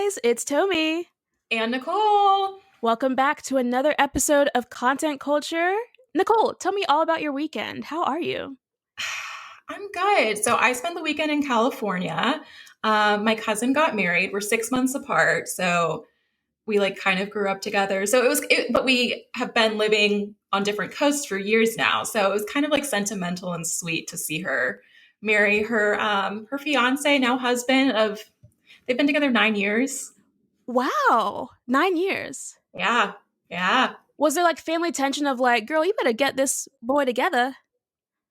guys, it's Tomi. And Nicole. Welcome back to another episode of Content Culture. Nicole, tell me all about your weekend. How are you? I'm good. So I spent the weekend in California. My cousin got married. We're 6 months apart. So we kind of grew up together. So but we have been living on different coasts for years now. So it was kind of sentimental and sweet to see her marry her fiance, now husband they've been together 9 years. Wow, 9 years. Yeah. Was there family tension of girl, you better get this boy together?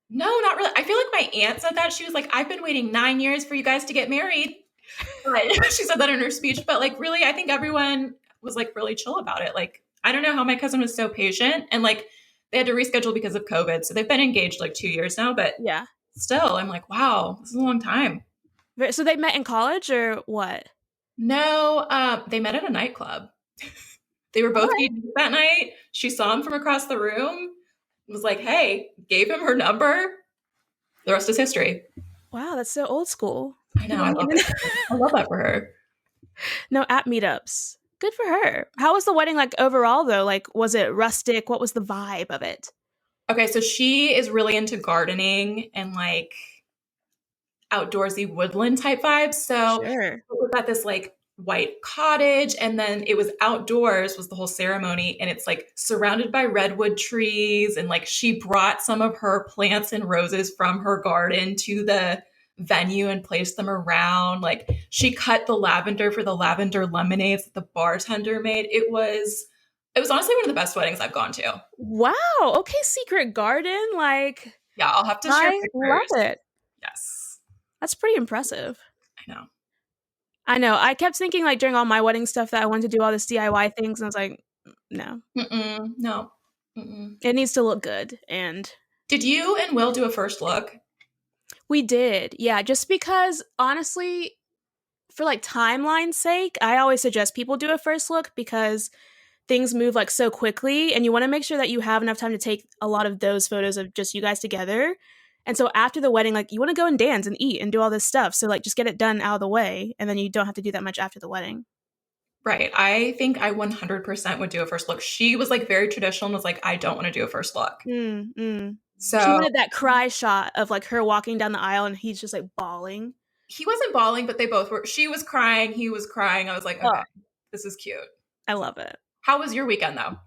No, not really. I feel like my aunt said that. She was like, I've been waiting 9 years for you guys to get married. But she said that in her speech. But really, I think everyone was really chill about it. I don't know how my cousin was so patient. And they had to reschedule because of COVID. So they've been engaged 2 years now. But yeah, still, I'm like, wow, this is a long time. So they met in college or what? No, they met at a nightclub. They were both eating that night. She saw him from across the room. Was like, hey, gave him her number. The rest is history. Wow, that's so old school. I know. I love it. I love that for her. No, at meetups. Good for her. How was the wedding overall though? Was it rustic? What was the vibe of it? Okay, so she is really into gardening and outdoorsy woodland type vibes. So sure. It was at this white cottage, and then it was outdoors was the whole ceremony, and it's surrounded by redwood trees, and she brought some of her plants and roses from her garden to the venue and placed them around. She cut the lavender for the lavender lemonades that the bartender made. It was honestly one of the best weddings I've gone to. Wow. Okay, secret garden. Yeah, I'll have to share pictures. Love it. Yes. That's pretty impressive. I know. I kept thinking during all my wedding stuff that I wanted to do all this DIY things, and I was like, no. No. It needs to look good. And did you and Will do a first look? We did. Yeah, just because honestly, for timeline's sake, I always suggest people do a first look because things move so quickly, and you want to make sure that you have enough time to take a lot of those photos of just you guys together. And so after the wedding, you want to go and dance and eat and do all this stuff. So just get it done out of the way, and then you don't have to do that much after the wedding. Right. I think I 100% would do a first look. She was very traditional and was like, I don't want to do a first look. So she wanted that cry shot of her walking down the aisle and he's just bawling. He wasn't bawling, but they both were. She was crying. He was crying. I was like, okay, This is cute. I love it. How was your weekend though?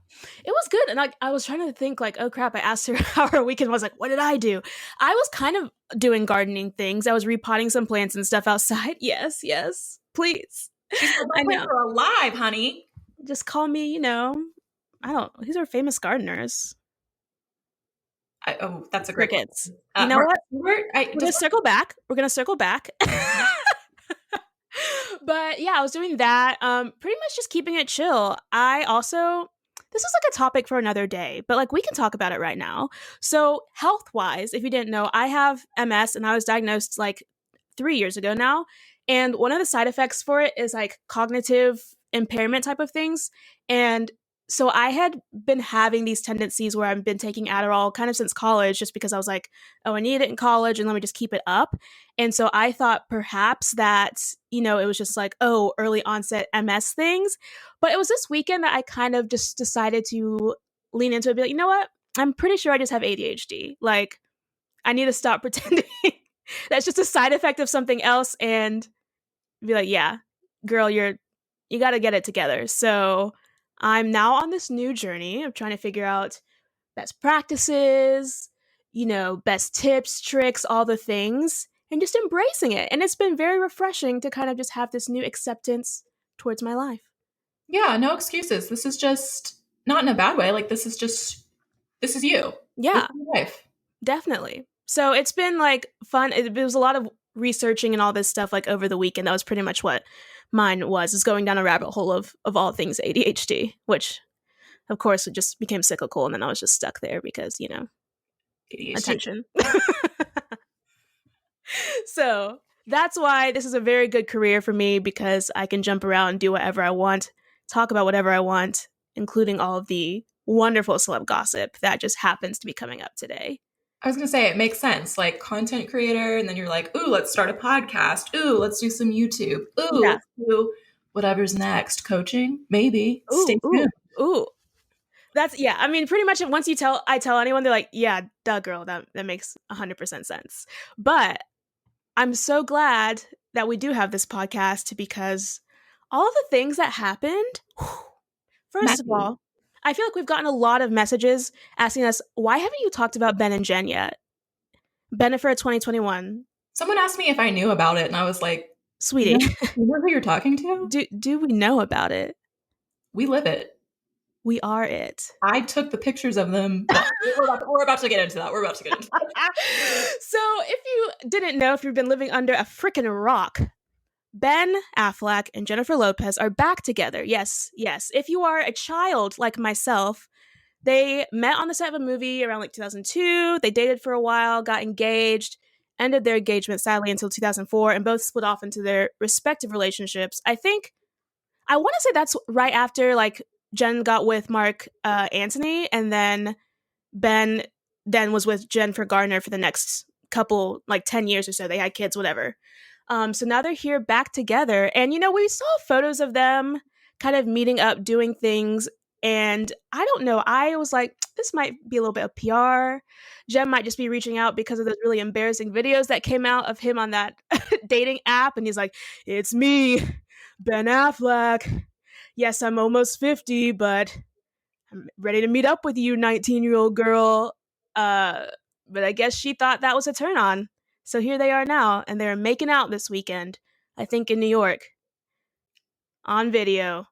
It was good. And I was trying to think oh crap, I asked her how her weekend was. What did I do? I was kind of doing gardening things. I was repotting some plants and stuff outside. Yes, please. I know. We're alive, honey. Just call me, these are famous gardeners. That's a great crickets. You know what? We're gonna circle back. But yeah, I was doing that. Pretty much just keeping it chill. I also, this is a topic for another day, but we can talk about it right now. So health-wise, if you didn't know, I have MS, and I was diagnosed 3 years ago now. And one of the side effects for it is cognitive impairment type of things. And so I had been having these tendencies where I've been taking Adderall kind of since college, just because I was oh, I need it in college and let me just keep it up. And so I thought perhaps that, it was just early onset MS things. But it was this weekend that I kind of just decided to lean into it, be you know what? I'm pretty sure I just have ADHD. I need to stop pretending that's just a side effect of something else and be yeah, girl, you got to get it together. So I'm now on this new journey of trying to figure out best practices, best tips, tricks, all the things, and just embracing it. And it's been very refreshing to kind of just have this new acceptance towards my life. Yeah, no excuses. This is just not in a bad way. This is you. Yeah. This is your life. Definitely. So it's been fun. It was a lot of researching and all this stuff over the weekend. That was pretty much what mine was going down a rabbit hole of all things ADHD, which of course it just became cyclical, and then I was just stuck there because ADHD. Attention. So that's why this is a very good career for me, because I can jump around and do whatever I want, talk about whatever I want, including all of the wonderful celeb gossip that just happens to be coming up today. I was going to say, it makes sense. Content creator, and then you're ooh, let's start a podcast. Ooh, let's do some YouTube. Ooh, Let's do whatever's next. Coaching? Maybe. Ooh, Stay ooh, tuned. ooh. That's I mean, pretty much once I tell anyone, they're like, yeah, duh, girl, that makes 100% sense. But I'm so glad that we do have this podcast because all of the things that happened, first of Messy. all, I feel like we've gotten a lot of messages asking us, why haven't you talked about Ben and Jen yet? Bennifer 2021. Someone asked me if I knew about it, and I was like, Sweetie, you know who you're talking to? do we know about it? We live it. We are it. I took the pictures of them. Well, we're about to get into that. So, if you didn't know, if you've been living under a freaking rock, Ben Affleck and Jennifer Lopez are back together. Yes, yes. If you are a child like myself, they met on the set of a movie around like 2002. They dated for a while, got engaged, ended their engagement sadly until 2004, and both split off into their respective relationships. I want to say that's right after like Jen got with Mark Antony, and then Ben then was with Jennifer Garner for the next couple, like 10 years or so. They had kids, whatever. So now they're here back together. And, we saw photos of them kind of meeting up, doing things. And I don't know, I was like, this might be a little bit of PR. Jen might just be reaching out because of those really embarrassing videos that came out of him on that dating app. And he's like, it's me, Ben Affleck. Yes, I'm almost 50, but I'm ready to meet up with you, 19-year-old girl. But I guess she thought that was a turn on. So here they are now, and they're making out this weekend, I think in New York. On video.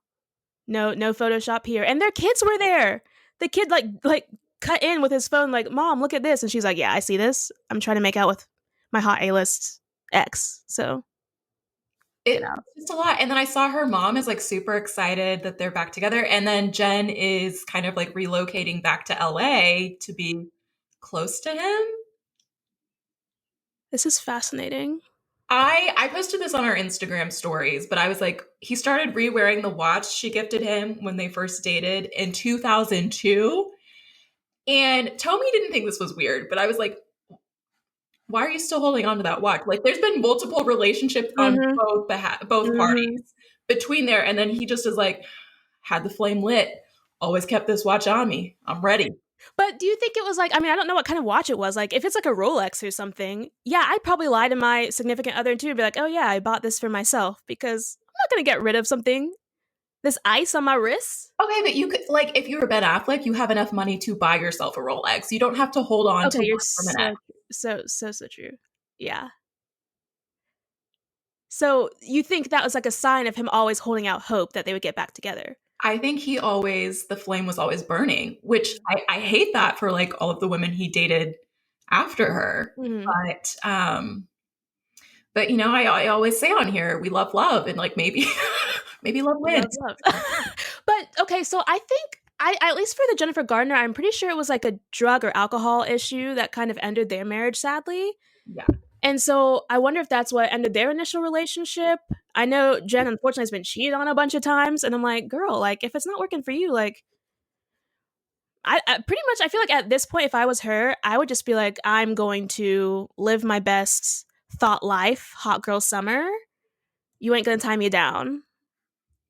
No Photoshop here. And their kids were there. The kid like cut in with his phone, like, Mom, look at this. And she's like, yeah, I see this. I'm trying to make out with my hot A-list ex. So It's just a lot. And then I saw her mom is like super excited that they're back together. And then Jen is kind of like relocating back to LA to be close to him. This is fascinating. I posted this on our Instagram stories, but I was like, he started re-wearing the watch she gifted him when they first dated in 2002. And Tomi didn't think this was weird, but I was like, why are you still holding on to that watch? Like, there's been multiple relationships on both parties between there. And then he just is like, had the flame lit, always kept this watch on me. I'm ready. But do you think it was like, I mean, I don't know what kind of watch it was. Like, if it's like a Rolex or something, yeah, I'd probably lie to my significant other too and be like, oh yeah, I bought this for myself because I'm not going to get rid of something. This ice on my wrist. Okay, but you could, like, if you were Ben Affleck, you have enough money to buy yourself a Rolex. You don't have to hold on to you're one for a minute. so true. Yeah. So you think that was like a sign of him always holding out hope that they would get back together? I think the flame was always burning, which I hate that for like all of the women he dated after her. Mm-hmm. But I always say on here, we love love, and like maybe love wins. Love. But okay, so I think at least for the Jennifer Garner, I'm pretty sure it was like a drug or alcohol issue that kind of ended their marriage, sadly. Yeah. And so I wonder if that's what ended their initial relationship. I know Jen, unfortunately, has been cheated on a bunch of times. And I'm like, girl, like, if it's not working for you, like, I pretty much, I feel like at this point, if I was her, I would just be like, I'm going to live my best thought life, hot girl summer. You ain't going to tie me down.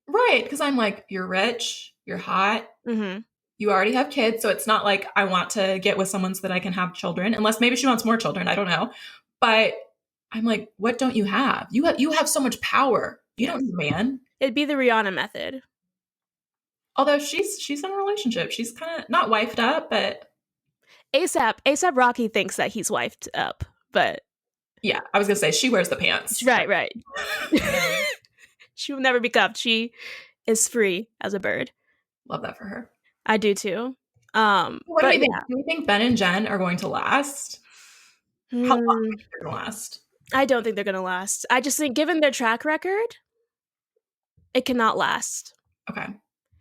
Right. Because I'm like, you're rich, you're hot. Mm-hmm. You already have kids. So it's not like I want to get with someone so that I can have children, unless maybe she wants more children. I don't know. But I'm like, what don't you have? You have so much power. You don't need a man. It'd be the Rihanna method. Although she's in a relationship. She's kind of not wifed up, but ASAP Rocky thinks that he's wifed up, but yeah, I was gonna say she wears the pants. Right. She will never be cuffed. She is free as a bird. Love that for her. I do too. What do you think? Do you think Ben and Jen are going to last? How long do you think they're going to last? I don't think they're going to last. I just think, given their track record, it cannot last. Okay.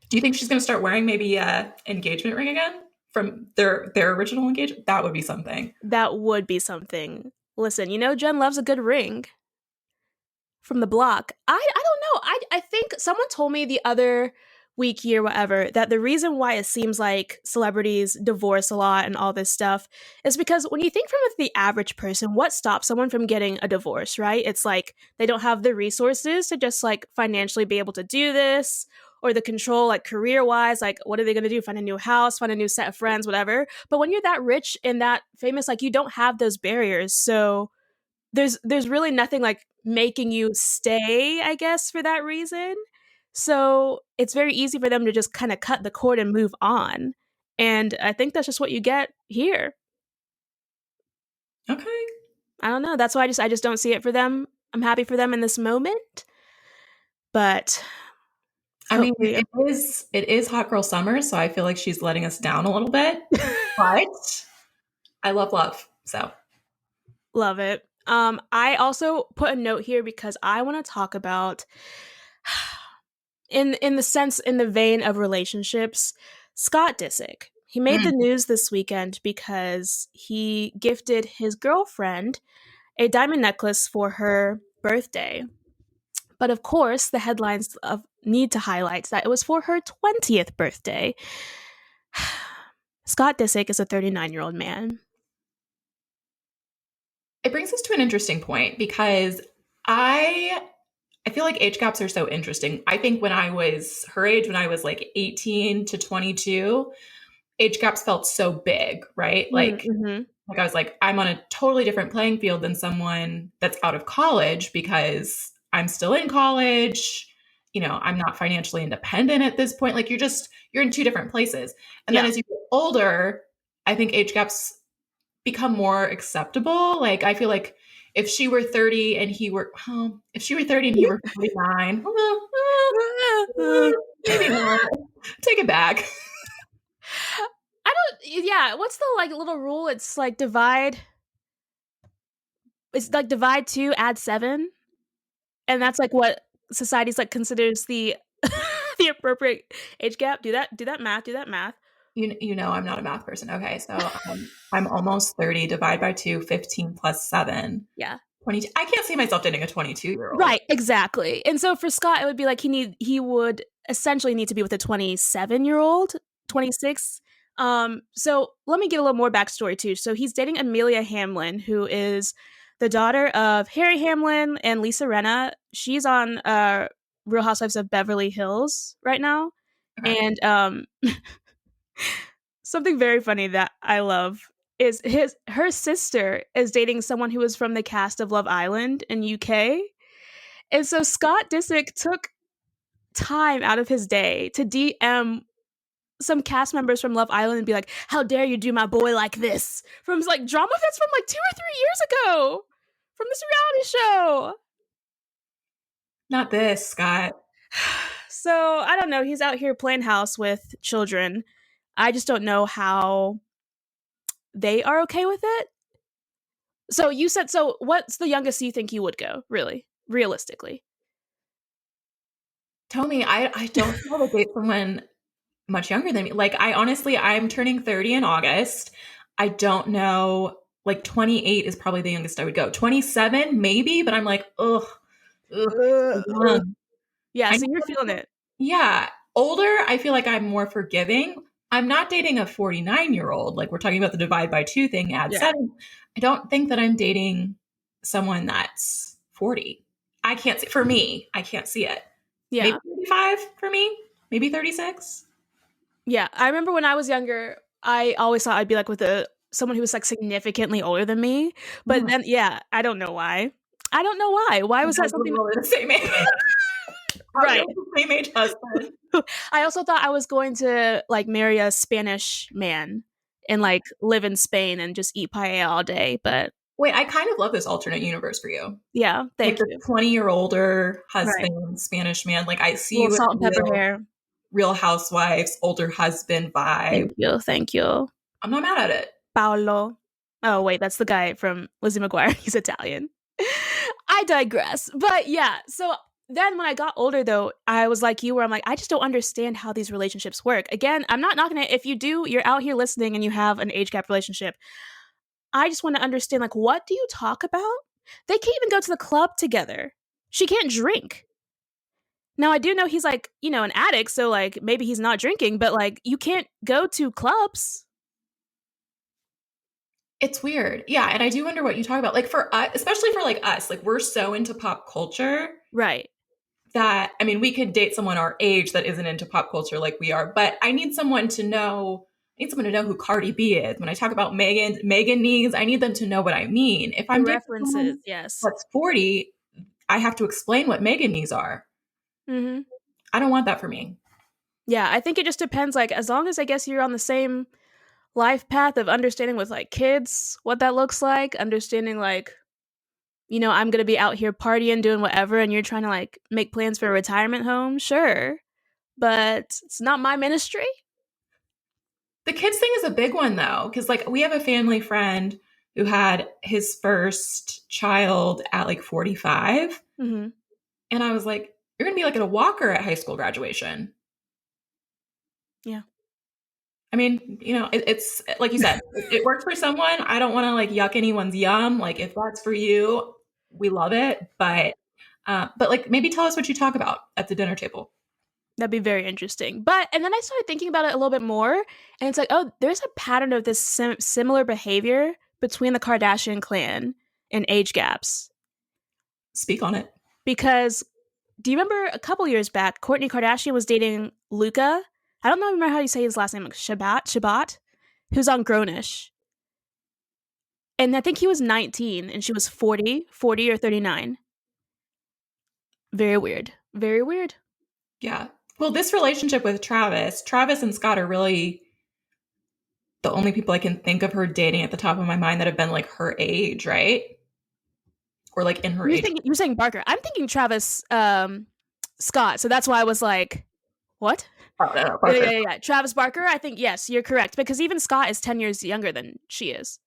Do you think she's going to start wearing maybe an engagement ring again from their original engagement? That would be something. That would be something. Listen, Jen loves a good ring from the block. I don't know. I think someone told me the other week, year, whatever, that the reason why it seems like celebrities divorce a lot and all this stuff is because when you think from the average person, what stops someone from getting a divorce, right? It's like they don't have the resources to just like financially be able to do this, or the control, like career wise, like what are they going to do? Find a new house, find a new set of friends, whatever. But when you're that rich and that famous, like you don't have those barriers. So there's really nothing like making you stay, I guess, for that reason. So it's very easy for them to just kind of cut the cord and move on. And I think that's just what you get here. Okay. I don't know. That's why I just don't see it for them. I'm happy for them in this moment, but I mean, hopefully, it is hot girl summer, so I feel like she's letting us down a little bit. But I love. So love it. I also put a note here because I want to talk about in the sense, in the vein of relationships, Scott Disick. He made the news this weekend because he gifted his girlfriend a diamond necklace for her birthday. But of course, the headlines need to highlight that it was for her 20th birthday. Scott Disick is a 39-year-old man. it brings us to an interesting point because I feel like age gaps are so interesting. I think when I was her age, when I was like 18 to 22, age gaps felt so big, right? Like I was like, I'm on a totally different playing field than someone that's out of college because I'm still in college. I'm not financially independent at this point. Like you're in two different places. And then Yeah. as you get older, I think age gaps become more acceptable. Like I feel like if she were 30 and he were, well, if she were 30 and he were 49, maybe not. Take it back. Yeah, what's the like little rule? It's like divide. It's like divide 2, add 7. And that's like what society's like considers the the appropriate age gap. Do that math. I'm not a math person. Okay, so I'm almost 30. Divide by 2, 15 plus 7. Yeah. 22. I can't see myself dating a 22-year-old. Right, exactly. And so for Scott, it would be like he would essentially need to be with a 27-year-old, 26. So let me give a little more backstory too. So he's dating Amelia Hamlin, who is the daughter of Harry Hamlin and Lisa Rinna. She's on Real Housewives of Beverly Hills right now. Okay. And something very funny that I love is her sister is dating someone who was from the cast of Love Island in UK. And so Scott Disick took time out of his day to DM some cast members from Love Island and be like, "How dare you do my boy like this?" From like drama that's from like 2 or 3 years ago from this reality show. Not this, Scott. So I don't know. He's out here playing house with children. I just don't know how they are okay with it. So you said, so what's the youngest you think you would go, really, realistically? Tomi, I don't know to date someone much younger than me. Like I'm turning 30 in August. I don't know, like 28 is probably the youngest I would go. 27 maybe, but I'm like, ugh. Yeah, I so know, you're feeling it. yeah. Older, I feel like I'm more forgiving. I'm not dating a 49-year-old. Like we're talking about the divide by 2 thing, add Yeah. 7. I don't think that I'm dating someone that's 40. I can't see, for me, I can't see it. Yeah. Maybe 35 for me, maybe 36. Yeah, I remember when I was younger, I always thought I'd be like with someone who was like significantly older than me. But then, yeah, I don't know why. I don't know why. Why was that something? We're the same age. Right. Same age husband. I also thought I was going to like marry a Spanish man and like live in Spain and just eat paella all day. But Wait, I kind of love this alternate universe for you. yeah, thank like you. The 20-year older husband, Spanish man. Like I see Little you salt in and pepper hair. Real Housewives, older husband vibe. Thank you. I'm not mad at it. Paolo. Oh wait, that's the guy from Lizzie McGuire. He's Italian. I digress. But yeah, so then when I got older though, I was like you where I'm like, I just don't understand how these relationships work. Again, I'm not knocking it. If you do, you're out here listening and you have an age gap relationship. I just want to understand, like, what do you talk about? They can't even go to the club together. She can't drink. Now I do know he's like, an addict, so like maybe he's not drinking, but like you can't go to clubs. It's weird. Yeah, and I do wonder what you talk about. Like for us, especially for like us, like we're so into pop culture Right. that I mean, we could date someone our age that isn't into pop culture like we are, but I need someone to know who Cardi B is. When I talk about Megan needs, I need them to know what I mean. If The I'm dating references, someone yes. that's 40, I have to explain what Megan needs are. Mm-hmm. I don't want that for me. Yeah, I think it just depends. Like, as long as I guess you're on the same life path of understanding with like kids, what that looks like, understanding like, I'm gonna be out here partying, doing whatever, and you're trying to like make plans for a retirement home, sure. But it's not my ministry. The kids thing is a big one though, because like we have a family friend who had his first child at like 45. Mm-hmm. And I was like, you're going to be like at a walker at high school graduation. Yeah. I mean, it's like you said, it works for someone. I don't want to like yuck anyone's yum. Like if that's for you, we love it. But like maybe tell us what you talk about at the dinner table. That'd be very interesting. And then I started thinking about it a little bit more, and it's like, oh, there's a pattern of this similar behavior between the Kardashian clan and age gaps. Speak on it. Because do you remember a couple years back, Kourtney Kardashian was dating Luca? I don't remember how you say his last name, like Shabbat, who's on Grownish. And I think he was 19 and she was 40 or 39. Very weird. Very weird. Yeah. Well, this relationship with Travis and Scott are really the only people I can think of her dating at the top of my mind that have been like her age, right? Or like in her age. You're saying Barker. I'm thinking Travis Scott. So that's why I was like, what? Oh, no, Barker. Yeah. Travis Barker, I think, yes, you're correct. Because even Scott is 10 years younger than she is.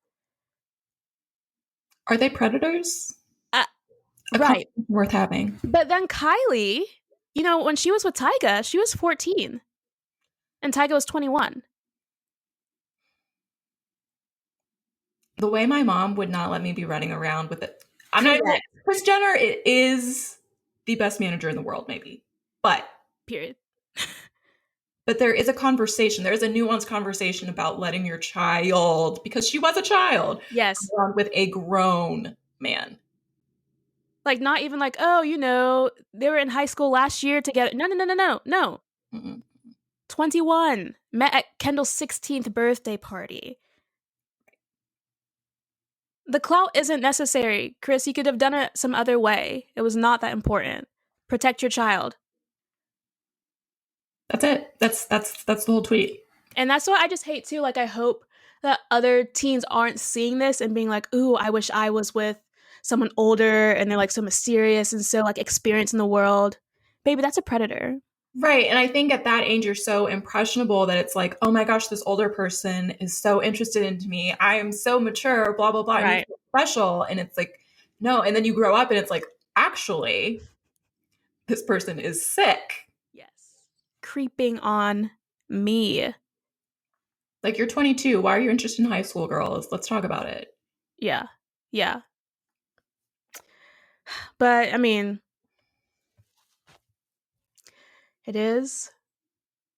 Are they predators? Right. Worth having. But then Kylie, when she was with Tyga, she was 14. And Tyga was 21. The way my mom would not let me be running around with it. I'm not even, Kris Jenner is the best manager in the world, maybe. But period. But there is a conversation. There is a nuanced conversation about letting your child, because she was a child, yes, with a grown man. Like not even like, oh, they were in high school last year together. No. Mm-mm. 21. Met at Kendall's 16th birthday party. The clout isn't necessary, Chris. You could have done it some other way. It was not that important. Protect your child. That's it. That's the whole tweet. And that's what I just hate too. Like I hope that other teens aren't seeing this and being like, ooh, I wish I was with someone older and they're like so mysterious and so like experienced in the world. Baby, that's a predator. Right. And I think at that age, you're so impressionable that it's like, oh my gosh, this older person is so interested into me. I am so mature, blah, blah, blah. Right. And you feel special. And it's like, no. And then you grow up and it's like, actually, this person is sick. Yes. Creeping on me. Like, you're 22. Why are you interested in high school girls? Let's talk about it. Yeah. But, I mean, it is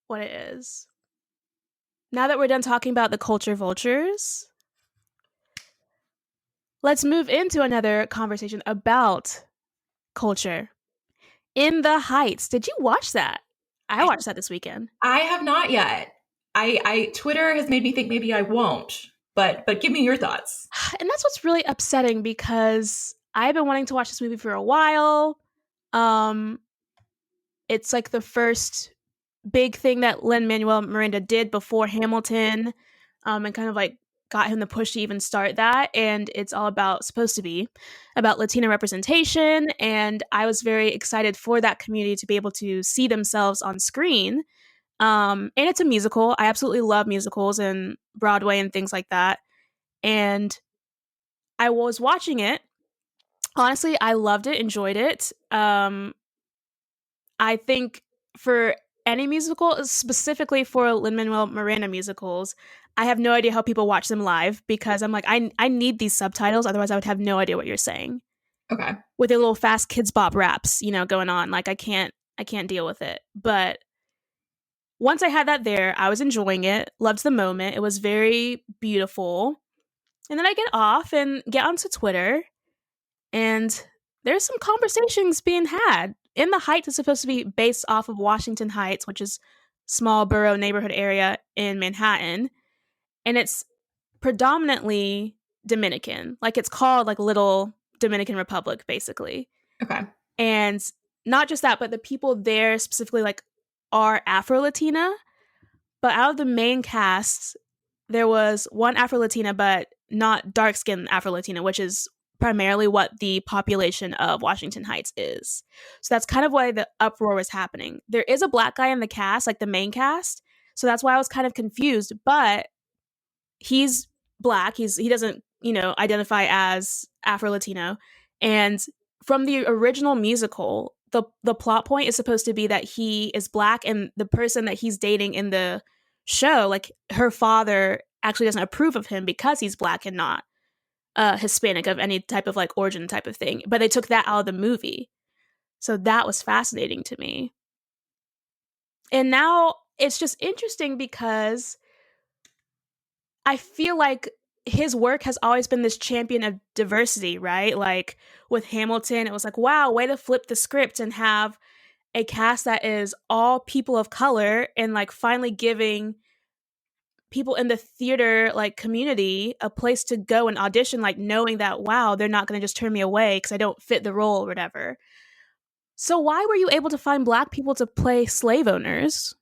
what it is. Now that we're done talking about the culture vultures, let's move into another conversation about culture. In the Heights. Did you watch that? I watched that this weekend. I have not yet. I Twitter has made me think maybe I won't. But give me your thoughts. And that's what's really upsetting because I've been wanting to watch this movie for a while. It's like the first big thing that Lin Manuel Miranda did before Hamilton, and kind of like got him the push to even start that. And it's all supposed to be about Latino representation. And I was very excited for that community to be able to see themselves on screen. And it's a musical. I absolutely love musicals and Broadway and things like that. And I was watching it. Honestly, I loved it, enjoyed it. I think for any musical, specifically for Lin Manuel Miranda musicals, I have no idea how people watch them live because I'm like, I need these subtitles, otherwise I would have no idea what you're saying. Okay. With their little fast kids bop raps, going on. Like I can't I can't deal with it. But once I had that there, I was enjoying it, loved the moment. It was very beautiful. And then I get off and get onto Twitter, and there's some conversations being had. In the Heights is supposed to be based off of Washington Heights, which is small borough neighborhood area in Manhattan, and it's predominantly Dominican. Like it's called like Little Dominican Republic, basically. Okay. And not just that, but the people there specifically like are Afro Latina. But out of the main cast, there was one Afro Latina, but not dark skinned Afro Latina, which is primarily what the population of Washington Heights is. So that's kind of why the uproar was happening. There is a black guy in the cast, like the main cast. So that's why I was kind of confused. But he's black. He doesn't, identify as Afro Latino. And from the original musical, the plot point is supposed to be that he is black, and the person that he's dating in the show, like her father actually doesn't approve of him because he's black and not Hispanic of any type of like origin type of thing. But they took that out of the movie. So that was fascinating to me. And now it's just interesting because I feel like his work has always been this champion of diversity, right? Like with Hamilton, it was like, wow, way to flip the script and have a cast that is all people of color, and like finally giving people in the theater like community a place to go and audition, like knowing that, wow, they're not going to just turn me away because I don't fit the role or whatever. So why were you able to find black people to play slave owners,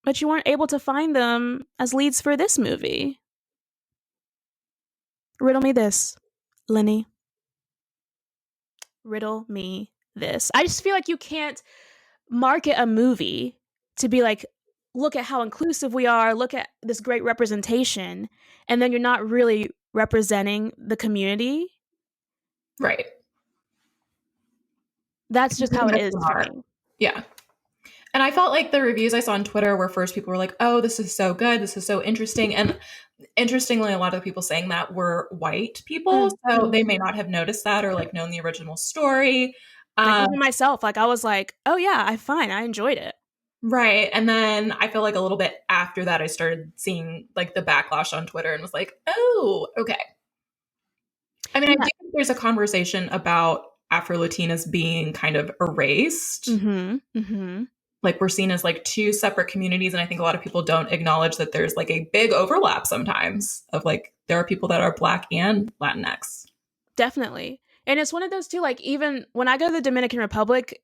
but you weren't able to find them as leads for this movie? Riddle me this, Lenny. Riddle me this. I just feel like you can't market a movie to be like, look at how inclusive we are, look at this great representation, and then you're not really representing the community. Right. That's just how it is for me. Yeah. And I felt like the reviews I saw on Twitter were first people were like, oh, this is so good. This is so interesting. And interestingly, a lot of the people saying that were white people. So they may not have noticed that or like known the original story. Like even myself, like I was like, oh yeah, I enjoyed it. Right. And then I feel like a little bit after that, I started seeing like the backlash on Twitter and was like, oh, okay. I mean, I do think there's a conversation about Afro Latinas being kind of erased. Mm-hmm. Mm-hmm. Like we're seen as like two separate communities. And I think a lot of people don't acknowledge that there's like a big overlap sometimes of like, there are people that are Black and Latinx. Definitely. And it's one of those too, like even when I go to the Dominican Republic,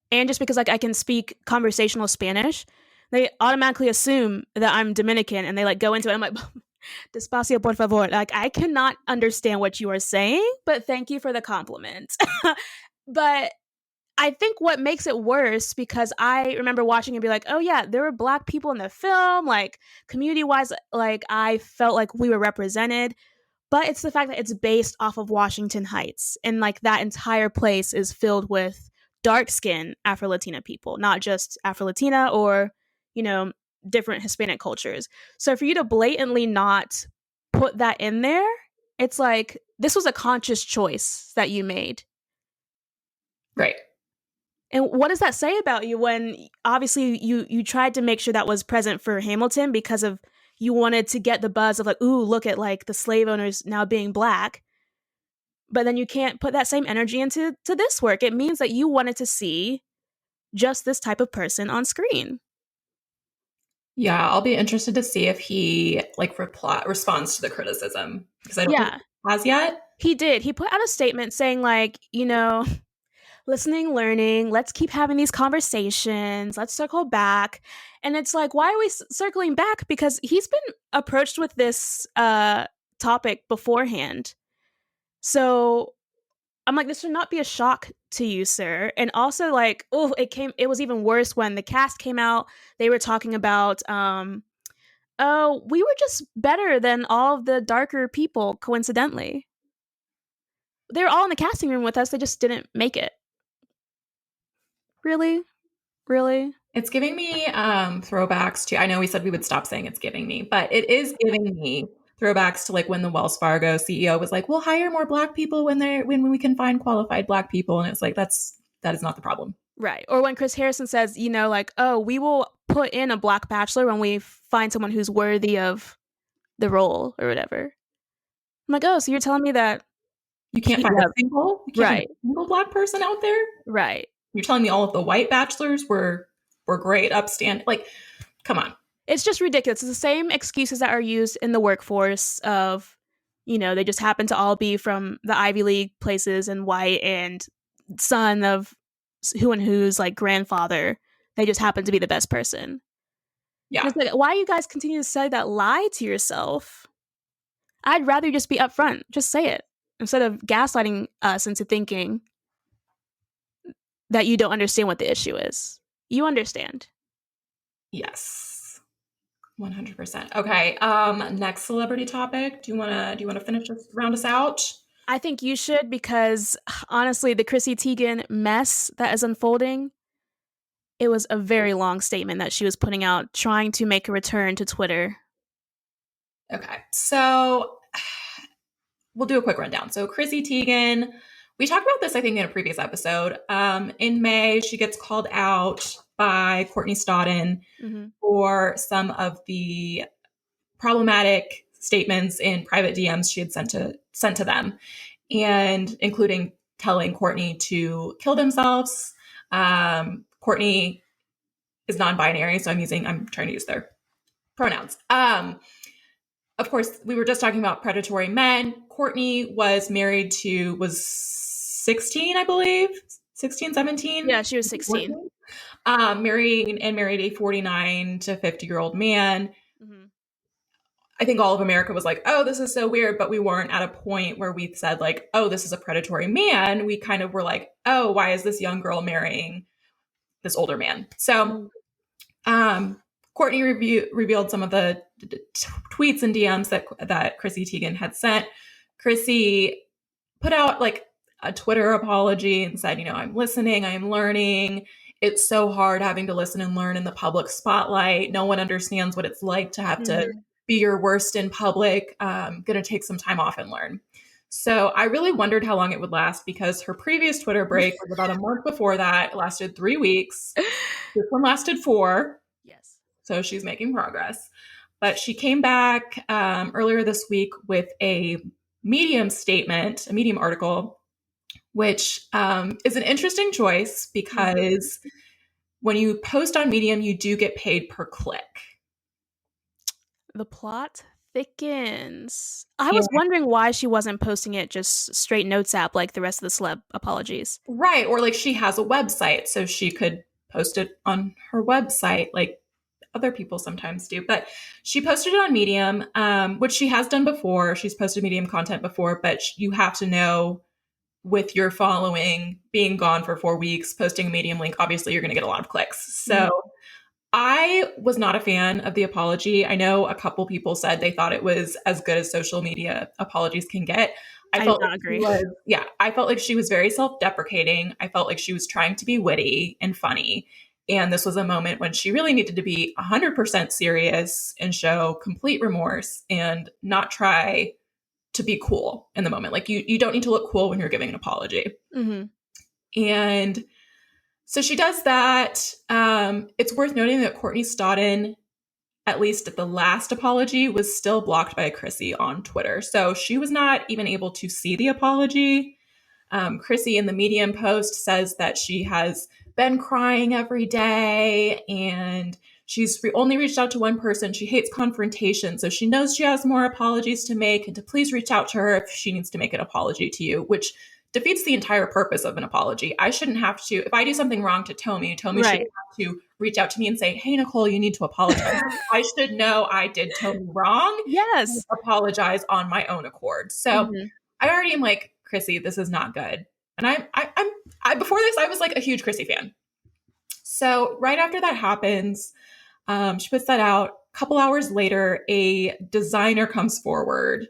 and just because like I can speak conversational Spanish, they automatically assume that I'm Dominican, and they like go into it. I'm like, despacio por favor. Like I cannot understand what you are saying, but thank you for the compliment. But I think what makes it worse, because I remember watching and be like, oh yeah, there were Black people in the film, like community wise, like I felt like we were represented. But it's the fact that it's based off of Washington Heights, and like that entire place is filled with dark-skinned Afro-Latina people, not just Afro-Latina or, different Hispanic cultures. So for you to blatantly not put that in there, it's like this was a conscious choice that you made. Right. And what does that say about you when obviously you tried to make sure that was present for Hamilton because of you wanted to get the buzz of like, ooh, look at like the slave owners now being Black. But then you can't put that same energy into this work. It means that you wanted to see just this type of person on screen. Yeah, I'll be interested to see if he like responds to the criticism, because I don't think he has yet. He did. He put out a statement saying like, listening, learning, let's keep having these conversations, let's circle back. And it's like, why are we circling back? Because he's been approached with this topic beforehand. So I'm like, this should not be a shock to you, sir. And also like, it was even worse when the cast came out. They were talking about, oh, we were just better than all of the darker people, coincidentally. They were all in the casting room with us. They just didn't make it. Really? It's giving me throwbacks to, I know we said we would stop saying it's giving me, but it is giving me throwbacks to like when the Wells Fargo CEO was like, we'll hire more Black people when we can find qualified Black people. And it's like, that is not the problem. Right. Or when Chris Harrison says, like, oh, we will put in a black bachelor when we find someone who's worthy of the role or whatever. I'm like, oh, so you're telling me that You can't find a right. single black person out there? Right. You're telling me all of the white bachelors were great, upstanding? Like, come on. It's just ridiculous. It's the same excuses that are used in the workforce of, they just happen to all be from the Ivy League places and white and son of who and whose like grandfather. They just happen to be the best person. Yeah. It's like, why you guys continue to say that lie to yourself? I'd rather just be upfront. Just say it instead of gaslighting us into thinking that you don't understand what the issue is. You understand. Yes. 100%. Okay. Next celebrity topic. Do you wanna finish this, round us out? I think you should, because honestly, the Chrissy Teigen mess that is unfolding, it was a very long statement that she was putting out, trying to make a return to Twitter. Okay. So we'll do a quick rundown. So Chrissy Teigen, we talked about this, I think, in a previous episode. In May, she gets called out by Courtney Stodden for some of the problematic statements in private DMs she had sent to them, and including telling Courtney to kill themselves. Courtney is non-binary, so I'm trying to use their pronouns. Of course, we were just talking about predatory men. Courtney was 16, I believe. 16, 17? Yeah, she was 16. Married a 49 to 50-year-old man. I think all of America was like, oh, this is so weird, but we weren't at a point where we said like, oh, this is a predatory man. We kind of were like, oh, why is this young girl marrying this older man? So Courtney revealed some of the tweets and DMs that Chrissy Teigen had sent. Chrissy put out like a Twitter apology and said, I'm listening, I'm learning. It's so hard having to listen and learn in the public spotlight. No one understands what it's like to have to be your worst in public. Going to take some time off and learn. So I really wondered how long it would last, because her previous Twitter break was about a month before that. It lasted 3 weeks. This one lasted 4. Yes. So she's making progress. But she came back earlier this week with a Medium statement, a Medium article, which is an interesting choice because when you post on Medium, you do get paid per click. The plot thickens. I was wondering why she wasn't posting it just straight notes app like the rest of the celeb apologies. Right. Or like she has a website, so she could post it on her website like other people sometimes do. But she posted it on Medium, which she has done before. She's posted Medium content before, but you have to know, with your following being gone for 4 weeks, posting a Medium link, obviously you're going to get a lot of clicks. So I was not a fan of the apology. I know a couple people said they thought it was as good as social media apologies can get. I felt do not agree. I felt like she was very self-deprecating. I felt like she was trying to be witty and funny. And this was a moment when she really needed to be 100% serious and show complete remorse and not try to be cool in the moment. Like you don't need to look cool when you're giving an apology. And so she does that. It's worth noting that Courtney Stodden, at least at the last apology, was still blocked by Chrissy on Twitter. So she was not even able to see the apology. Chrissy in the Medium post says that she has been crying every day and she's only reached out to one person. She hates confrontation, so she knows she has more apologies to make, and to please reach out to her if she needs to make an apology to you, which defeats the entire purpose of an apology. I shouldn't have to, if I do something wrong to Tomi shouldn't have to reach out to me and say, hey, Nicole, you need to apologize. I should know I did Tomi wrong. Yes. And apologize on my own accord. So I already am like, Chrissy, this is not good. And I before this, I was like a huge Chrissy fan. So right after that happens, she puts that out. A couple hours later, a designer comes forward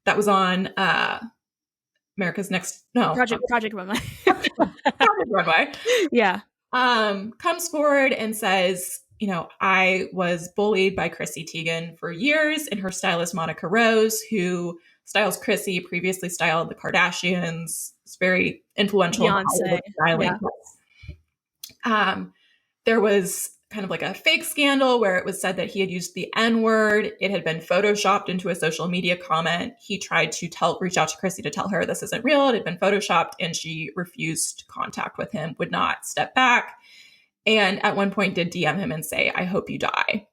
that was on Project Runway. Project Runway. Yeah. Comes forward and says, I was bullied by Chrissy Teigen for years, and her stylist Monica Rose, who styles Chrissy, previously styled the Kardashians. It's very influential in Hollywood styling. There was kind of like a fake scandal where it was said that he had used the N-word. It had been photoshopped into a social media comment. He tried to reach out to Chrissy to tell her this isn't real. It had been photoshopped, and she refused contact with him, would not step back. And at one point did DM him and say, "I hope you die."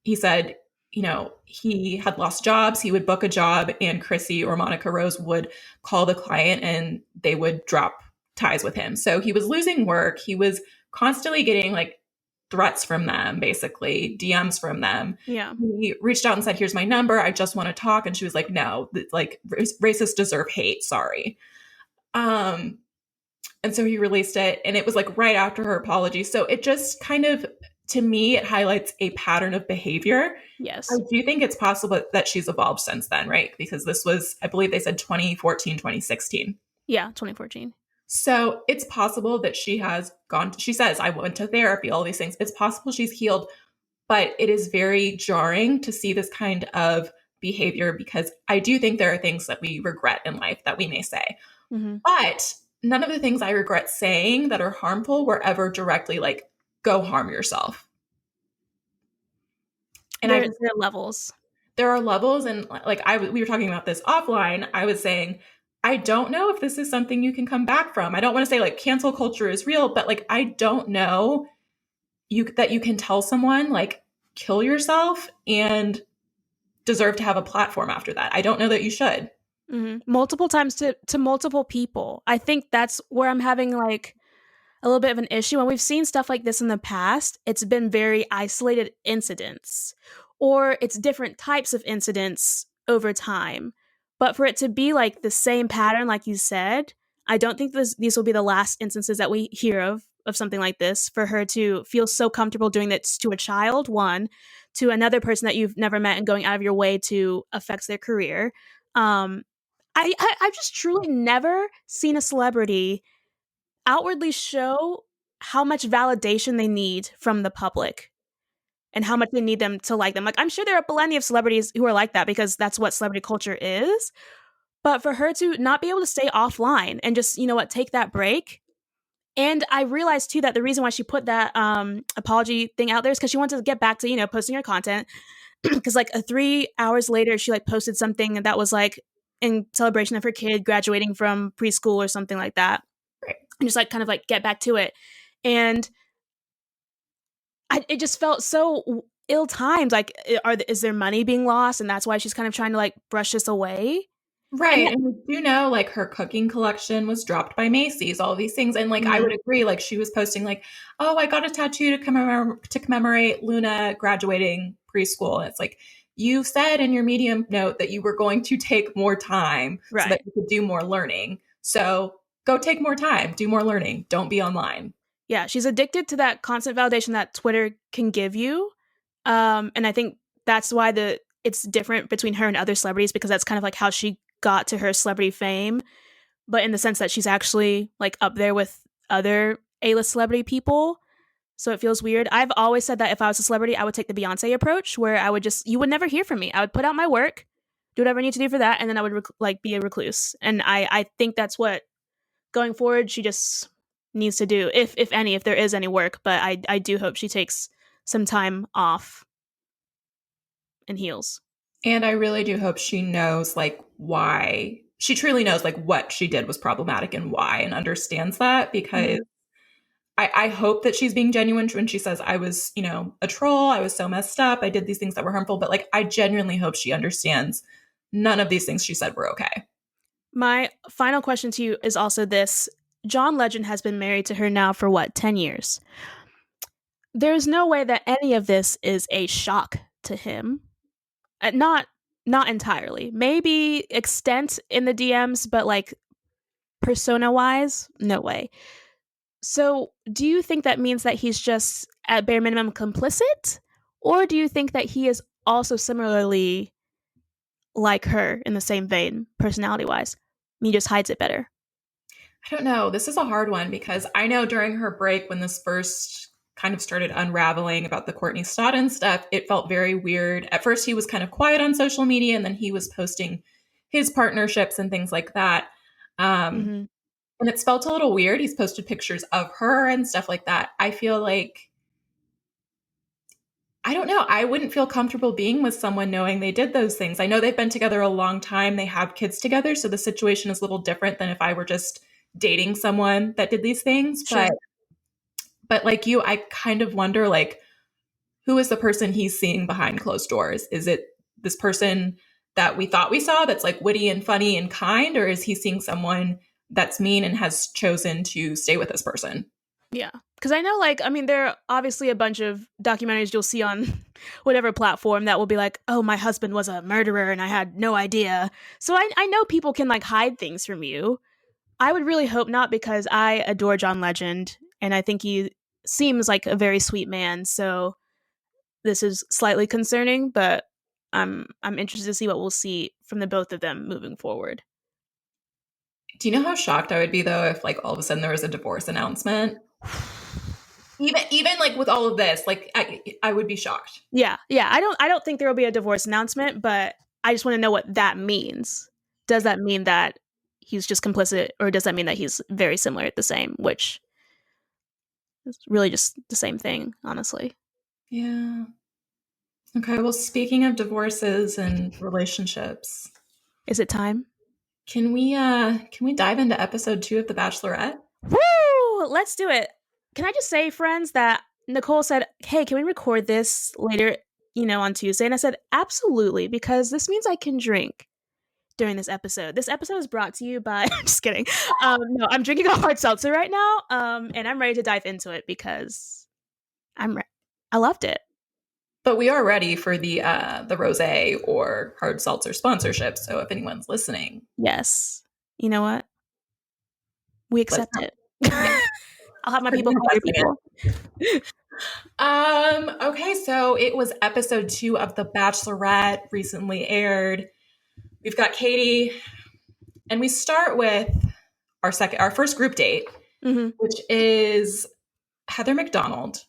He said, he had lost jobs. He would book a job, and Chrissy or Monica Rose would call the client and they would drop ties with him. So he was losing work. He was constantly getting like threats from them, basically DMs from them. Yeah. He reached out and said, "Here's my number. I just want to talk." And she was like, "No, like racists deserve hate. Sorry." And so he released it, and it was like right after her apology. So it just kind of, to me, it highlights a pattern of behavior. Yes. I do think it's possible that she's evolved since then, right? Because this was, I believe they said 2014, 2016. Yeah, 2014. So it's possible that she has gone, she says, "I went to therapy," all these things. It's possible she's healed, but it is very jarring to see this kind of behavior, because I do think there are things that we regret in life that we may say. Mm-hmm. But none of the things I regret saying that are harmful were ever directly like, "Go harm yourself." And there are levels. There are levels. And like we were talking about this offline. I was saying, I don't know if this is something you can come back from. I don't want to say like cancel culture is real, but like, I don't know that you can tell someone like kill yourself and deserve to have a platform after that. I don't know that you should. Mm-hmm. Multiple times to multiple people. I think that's where I'm having like a little bit of an issue. And we've seen stuff like this in the past. It's been very isolated incidents, or it's different types of incidents over time. But for it to be like the same pattern, like you said, I don't think these will be the last instances that we hear of something like this. For her to feel so comfortable doing this to a child, one, to another person that you've never met, and going out of your way to affect their career. I've just truly never seen a celebrity outwardly show how much validation they need from the public and how much they need them to like them. Like, I'm sure there are plenty of celebrities who are like that, because that's what celebrity culture is. But for her to not be able to stay offline and just, take that break. And I realized too that the reason why she put that apology thing out there is because she wanted to get back to, posting her content. Because like 3 hours later, she like posted something that was like in celebration of her kid graduating from preschool or something like that. And just like kind of like get back to it. And it just felt so ill-timed. Like, is there money being lost? And that's why she's kind of trying to like brush this away. Right. And we do know like her cooking collection was dropped by Macy's, all these things. And like, I would agree, like she was posting like, "Oh, I got a tattoo to commemorate Luna graduating preschool." And it's like, you said in your Medium note that you were going to take more time so that you could do more learning. So go take more time, do more learning. Don't be online. Yeah. She's addicted to that constant validation that Twitter can give you. And I think that's why it's different between her and other celebrities, because that's kind of like how she got to her celebrity fame, but in the sense that she's actually like up there with other A-list celebrity people. So it feels weird. I've always said that if I was a celebrity, I would take the Beyonce approach, where I would you would never hear from me. I would put out my work, do whatever I need to do for that, and then I would be a recluse. And I think that's what going forward she just needs to do, if there is any work. But I do hope she takes some time off and heals. And I really do hope she knows like why, she truly knows like what she did was problematic and why, and understands that, because I hope that she's being genuine when she says, "I was, a troll. I was so messed up. I did these things that were harmful." But like, I genuinely hope she understands none of these things she said were okay. My final question to you is also this. John Legend has been married to her now for 10 years. There's no way that any of this is a shock to him. Not entirely. Maybe extent in the DMs, but like persona-wise, no way. So do you think that means that he's just at bare minimum complicit? Or do you think that he is also similarly like her in the same vein, personality-wise? He just hides it better. I don't know. This is a hard one, because I know during her break, when this first kind of started unraveling about the Courtney Stodden stuff, it felt very weird. At first, he was kind of quiet on social media, and then he was posting his partnerships and things like that. And And it's felt a little weird. He's posted pictures of her and stuff like that. I feel like, I don't know. I wouldn't feel comfortable being with someone knowing they did those things. I know they've been together a long time. They have kids together. So the situation is a little different than if I were just dating someone that did these things. Sure. But like you, I kind of wonder, like, who is the person he's seeing behind closed doors? Is it this person that we thought we saw that's like witty and funny and kind? Or is he seeing someone that's mean and has chosen to stay with this person? Yeah. Because I know, like, I mean, there are obviously a bunch of documentaries you'll see on whatever platform that will be like, oh, my husband was a murderer and I had no idea. So I know people can, like, hide things from you. I would really hope not, because I adore John Legend and I think he seems like a very sweet man. So this is slightly concerning, but I'm interested to see what we'll see from the both of them moving forward. Do you know how shocked I would be though if like all of a sudden there was a divorce announcement? Even like with all of this, like I would be shocked. Yeah. I don't think there will be a divorce announcement, but I just want to know what that means. Does that mean that he's just complicit, or does that mean that he's very similar, the same, which is really just the same thing, honestly. Yeah. Okay, well, speaking of divorces and relationships, Is it time? can we dive into episode 2 of The Bachelorette? Woo! Let's do it. Can I just say, friends, that Nicole said, hey, can we record this later, on Tuesday? And I said, absolutely, because this means I can drink during this episode. This episode is brought to you by, just kidding. No, I'm drinking a hard seltzer right now, and I'm ready to dive into it because I loved it. But we are ready for the rosé or hard seltzer sponsorship. So if anyone's listening, yes, you know what? We accept it. I'll have my people call your people. Okay, so it was episode 2 of The Bachelorette, recently aired. We've got Katie, and we start with our first group date, which is Heather McDonald,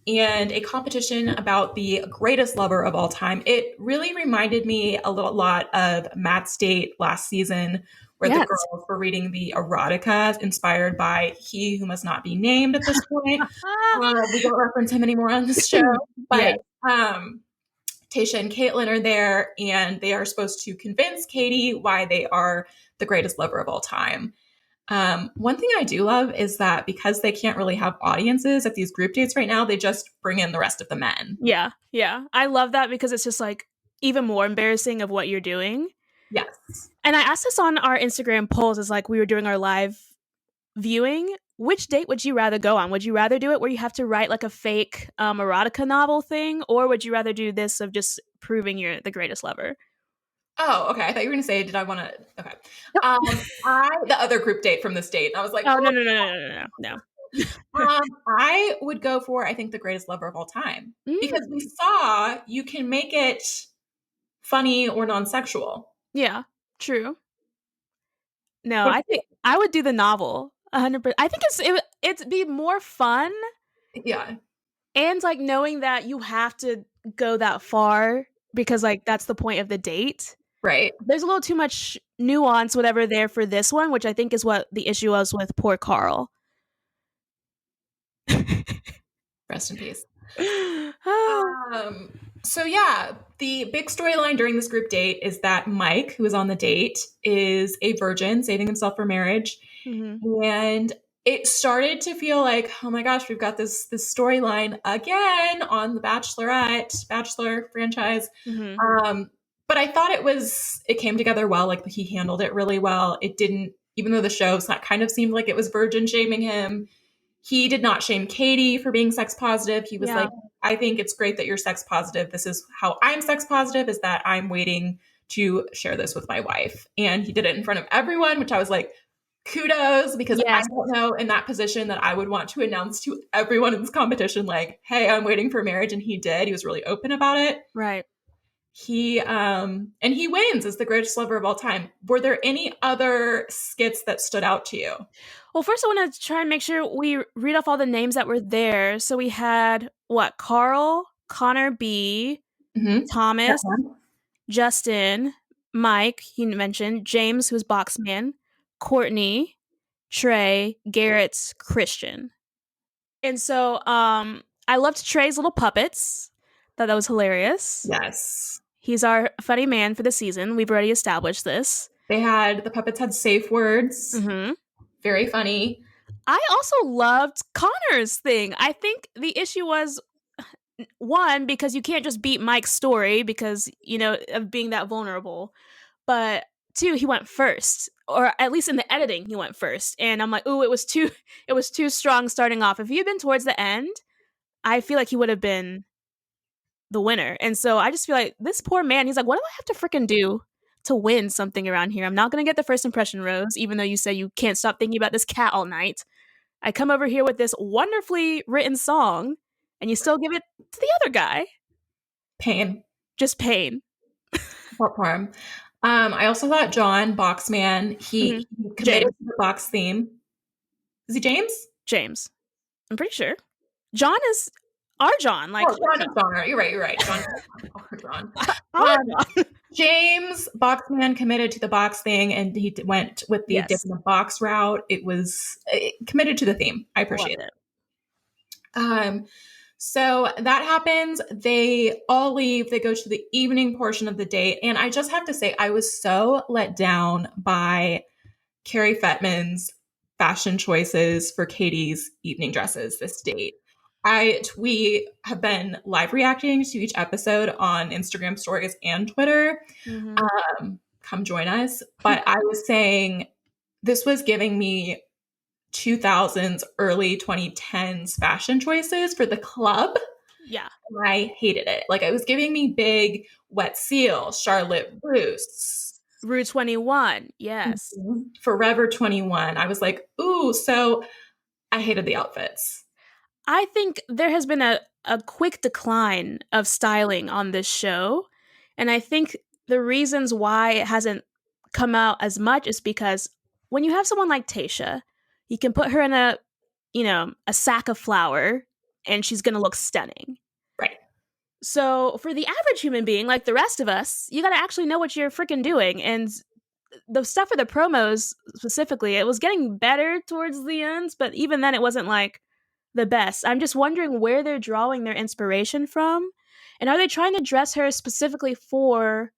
and a competition about the greatest lover of all time. It really reminded me a lot of Matt's date last season, where the girls were reading the erotica inspired by He Who Must Not Be Named at this point. We don't reference him anymore on this show, but Tayshia and Caitlin are there, and they are supposed to convince Katie why they are the greatest lover of all time. One thing I do love is that because they can't really have audiences at these group dates right now, they just bring in the rest of the men. Yeah. I love that because it's just like even more embarrassing of what you're doing. Yes. And I asked this on our Instagram polls as like we were doing our live viewing. Which date would you rather go on? Would you rather do it where you have to write like a fake erotica novel thing, or would you rather do this of just proving you're the greatest lover? Oh, okay. I thought you were going to say, did I want to? Okay. The other group date from this date. I was like, oh, no. I would go for, I think, the greatest lover of all time. Because we saw you can make it funny or non-sexual. Yeah, true. No, I think I would do the novel 100%. I think it'd be more fun. Yeah. And like knowing that you have to go that far because like that's the point of the date. Right. There's a little too much nuance, whatever, there for this one, which I think is what the issue was with poor Carl. Rest in peace. So yeah, the big storyline during this group date is that Mike, who is on the date, is a virgin, saving himself for marriage. And it started to feel like, oh my gosh, we've got this storyline again on the Bachelor franchise. But I thought it came together well. Like he handled it really well. It didn't, even though the show kind of seemed like it was virgin shaming him, he did not shame Katie for being sex positive. He was like, I think it's great that you're sex positive. This is how I'm sex positive, is that I'm waiting to share this with my wife. And he did it in front of everyone, which I was like, kudos, because I don't know in that position that I would want to announce to everyone in this competition, like, hey, I'm waiting for marriage. And he did. He was really open about it. Right. He wins as the greatest lover of all time. Were there any other skits that stood out to you? Well, first I want to try and make sure we read off all the names that were there. So we had Carl, Connor B, Thomas, Justin, Mike, he mentioned, James, who's Boxman, Courtney, Trey, Garrett's Christian. And so I loved Trey's little puppets. Thought that was hilarious. Yes. He's our funny man for the season. We've already established this. The puppets had safe words. Mm-hmm. Very funny. I also loved Connor's thing. I think the issue was, one, because you can't just beat Mike's story because, of being that vulnerable. But two, he went first. Or at least in the editing, he went first. And I'm like, ooh, it was too strong starting off. If he had been towards the end, I feel like he would have been the winner. And so I just feel like this poor man, he's like, what do I have to freaking do to win something around here? I'm not going to get the first impression rose, even though you say you can't stop thinking about this cat all night. I come over here with this wonderfully written song, and you still give it to the other guy. Pain. Just pain. Felt for him. I also thought John, Boxman, he committed to the box theme. Is he James? James. I'm pretty sure. John is our John. Like, John is John. You're right. John. John. James, Boxman, committed to the box thing, and he went with the different box route. It was committed to the theme. I appreciate it. So that happens. They all leave. They go to the evening portion of the date. And I just have to say, I was so let down by Carrie Fettman's fashion choices for Katie's evening dresses this date. We have been live reacting to each episode on Instagram stories and Twitter. Mm-hmm. Come join us. But I was saying this was giving me 2000s, early 2010s fashion choices for the club. Yeah. And I hated it. Like, it was giving me big Wet Seal, Charlotte Russe. Rue 21. Yes. Mm-hmm. Forever 21. I was like, ooh, so I hated the outfits. I think there has been a quick decline of styling on this show. And I think the reasons why it hasn't come out as much is because when you have someone like Tayshia, you can put her in a sack of flour and she's going to look stunning. Right. So for the average human being, like the rest of us, you got to actually know what you're freaking doing. And the stuff for the promos specifically, it was getting better towards the ends, but even then it wasn't like the best. I'm just wondering where they're drawing their inspiration from. And are they trying to dress her specifically for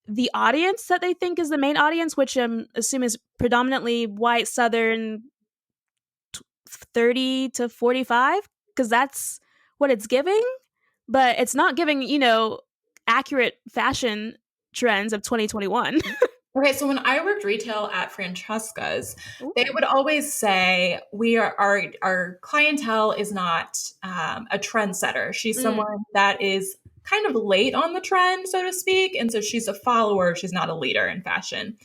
the audience that they think is the main audience, which I'm assuming is predominantly white, Southern, 30 to 45? Because that's what it's giving. But it's not giving, accurate fashion trends of 2021. Okay, so when I worked retail at Francesca's, they would always say our clientele is not a trendsetter. She's someone that is kind of late on the trend, so to speak, and so she's a follower. She's not a leader in fashion,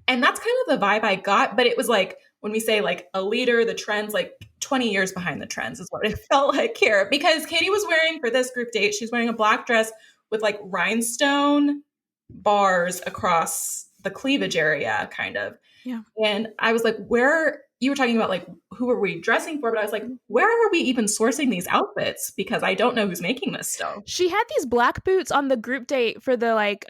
and that's kind of the vibe I got. But it was like when we say like a leader, the trends like 20 years behind the trends is what it felt like here. Because Katie was wearing for this group date, she's wearing a black dress with like rhinestone bars across the cleavage area, kind of. Yeah. And I was like, where you were talking about like who are we dressing for, but I was like, where are we even sourcing these outfits? Because I don't know who's making this stuff. She had these black boots on the group date for the like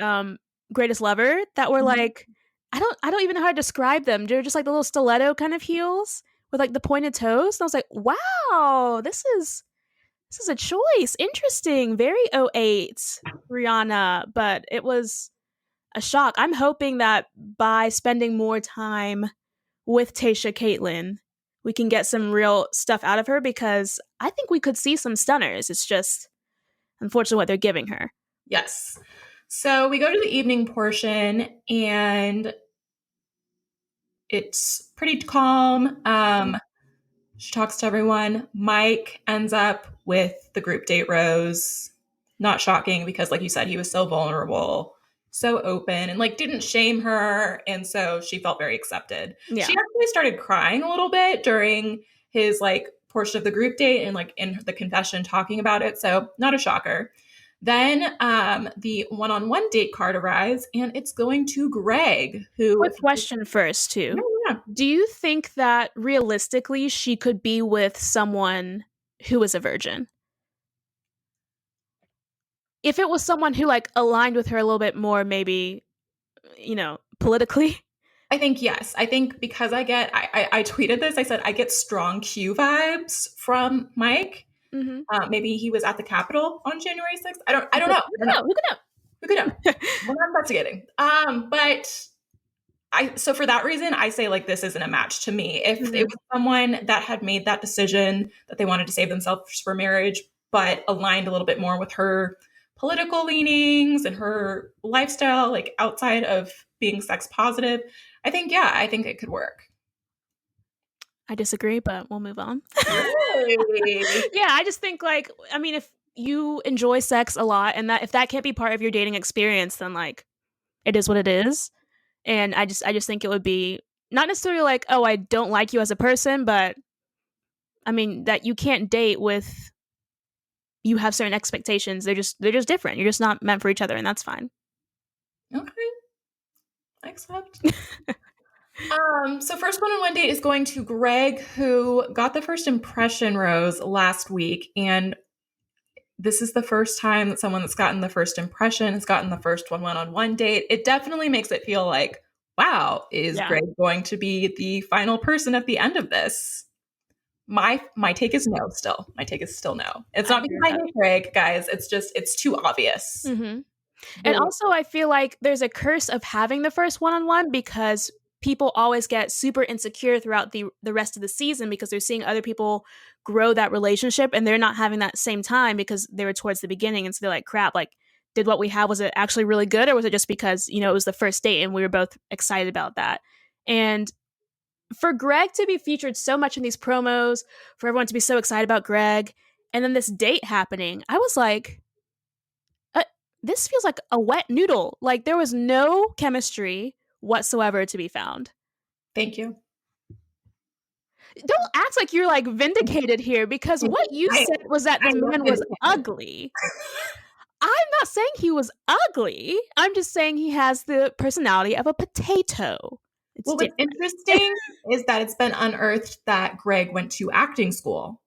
greatest lover that were like, I don't even know how to describe them. They're just like the little stiletto kind of heels with like the pointed toes. And I was like, wow, this is a choice. Interesting. Very 08 Rihanna, but it was a shock. I'm hoping that by spending more time with Tayshia Kaitlyn, we can get some real stuff out of her, because I think we could see some stunners. It's just unfortunately what they're giving her. Yes. So we go to the evening portion and it's pretty calm. She talks to everyone. Mike ends up with the group date rose. Not shocking, because like you said, he was so vulnerable, so open, and like didn't shame her, and so she felt very accepted. Yeah. She actually started crying a little bit during his like portion of the group date and like in the confession talking about it, so not a shocker. Then the one-on-one date card arrives, and it's going to Greg, who... Quick question first, too. Yeah. Do you think that realistically she could be with someone who is a virgin? If it was someone who like aligned with her a little bit more, maybe, politically, I think yes. I think because I tweeted this. I said I get strong Q vibes from Mike. Mm-hmm. Maybe he was at the Capitol on January 6th. I don't know. Who could know? Who could know? We're not investigating. But so for that reason, I say like this isn't a match to me. If Mm-hmm. it was someone that had made that decision that they wanted to save themselves for marriage, but aligned a little bit more with her political leanings and her lifestyle, like outside of being sex positive, I think it could work. I disagree, but we'll move on. Really? Yeah, I just think like, I mean, if you enjoy sex a lot and that if that can't be part of your dating experience, then like it is what it is. And I just think it would be not necessarily like, oh, I don't like you as a person, but I mean that you can't date with you have certain expectations. They're just different. You're just not meant for each other, and that's fine. Okay. I accept. So first one-on-one date is going to Greg, who got the first impression rose last week. And this is the first time that someone that's gotten the first impression has gotten the first one-on-one date. It definitely makes it feel like, wow, is Yeah. Greg going to be the final person at the end of this? My take is no still. My take is still no. It's not because I hate Greg, guys. It's too obvious. Mm-hmm. And also, I feel like there's a curse of having the first one-on-one because people always get super insecure throughout the rest of the season because they're seeing other people grow that relationship and they're not having that same time because they were towards the beginning. And so they're like, crap, like, did what we had, was it actually really good? Or was it just because, it was the first date and we were both excited about that? And for Greg to be featured so much in these promos, for everyone to be so excited about Greg, and then this date happening, I was like, this feels like a wet noodle. Like there was no chemistry whatsoever to be found. Thank you. Don't act like you're like vindicated here because what you said was that the man was ugly. I'm not saying he was ugly. I'm just saying he has the personality of a potato. What's interesting is that it's been unearthed that Greg went to acting school.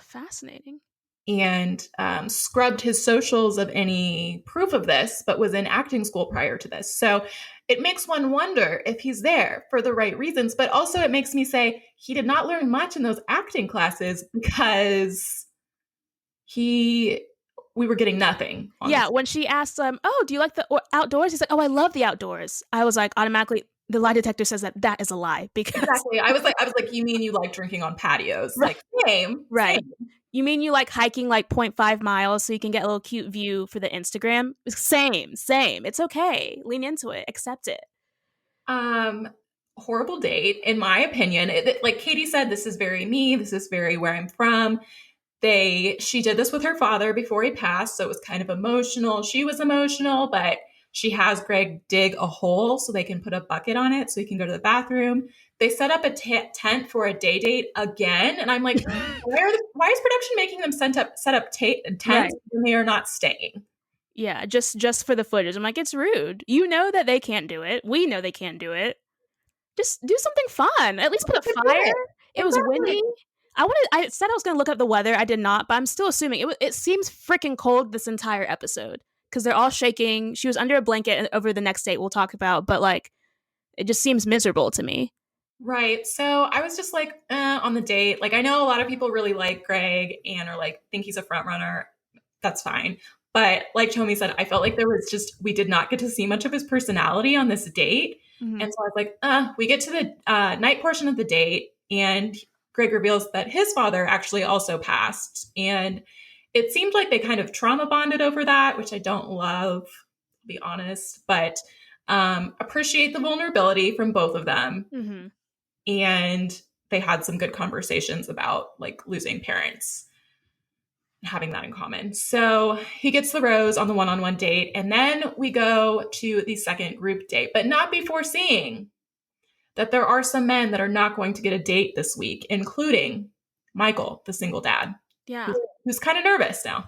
Fascinating. And scrubbed his socials of any proof of this, but was in acting school prior to this. So it makes one wonder if he's there for the right reasons. But also it makes me say he did not learn much in those acting classes because we were getting nothing. Yeah, when she asked oh, do you like the outdoors? He's like, oh, I love the outdoors. I was like, automatically, the lie detector says that is a lie. Because exactly. I was like, you mean you like drinking on patios? Right. Like, same. Right. Same. You mean you like hiking like 0.5 miles so you can get a little cute view for the Instagram? Same. It's okay. Lean into it. Accept it. Horrible date, in my opinion. Like Katie said, this is very me. This is very where I'm from. She did this with her father before he passed, so it was kind of emotional. She was emotional, but she has Greg dig a hole so they can put a bucket on it so he can go to the bathroom. They set up a tent for a day date again, and I'm like, why is production making them set up tents when they are not staying? Yeah, just for the footage. I'm like, it's rude. You know that they can't do it. We know they can't do it. Just do something fun. At least put a fire. It was windy. I said I was going to look up the weather. I did not, but I'm still assuming it seems freaking cold this entire episode because they're all shaking. She was under a blanket over the next date we'll talk about, but like it just seems miserable to me. Right. So I was just like, on the date. Like I know a lot of people really like Greg and are like think he's a front runner. That's fine. But like Tomi said, I felt like we did not get to see much of his personality on this date. Mm-hmm. And so I was like, we get to the night portion of the date and Greg reveals that his father actually also passed. And it seemed like they kind of trauma bonded over that, which I don't love, to be honest, but appreciate the vulnerability from both of them. Mm-hmm. And they had some good conversations about like losing parents and having that in common. So he gets the rose on the one-on-one date. And then we go to the second group date, but not before seeing that there are some men that are not going to get a date this week, including Michael, the single dad. Yeah. Who's kind of nervous now.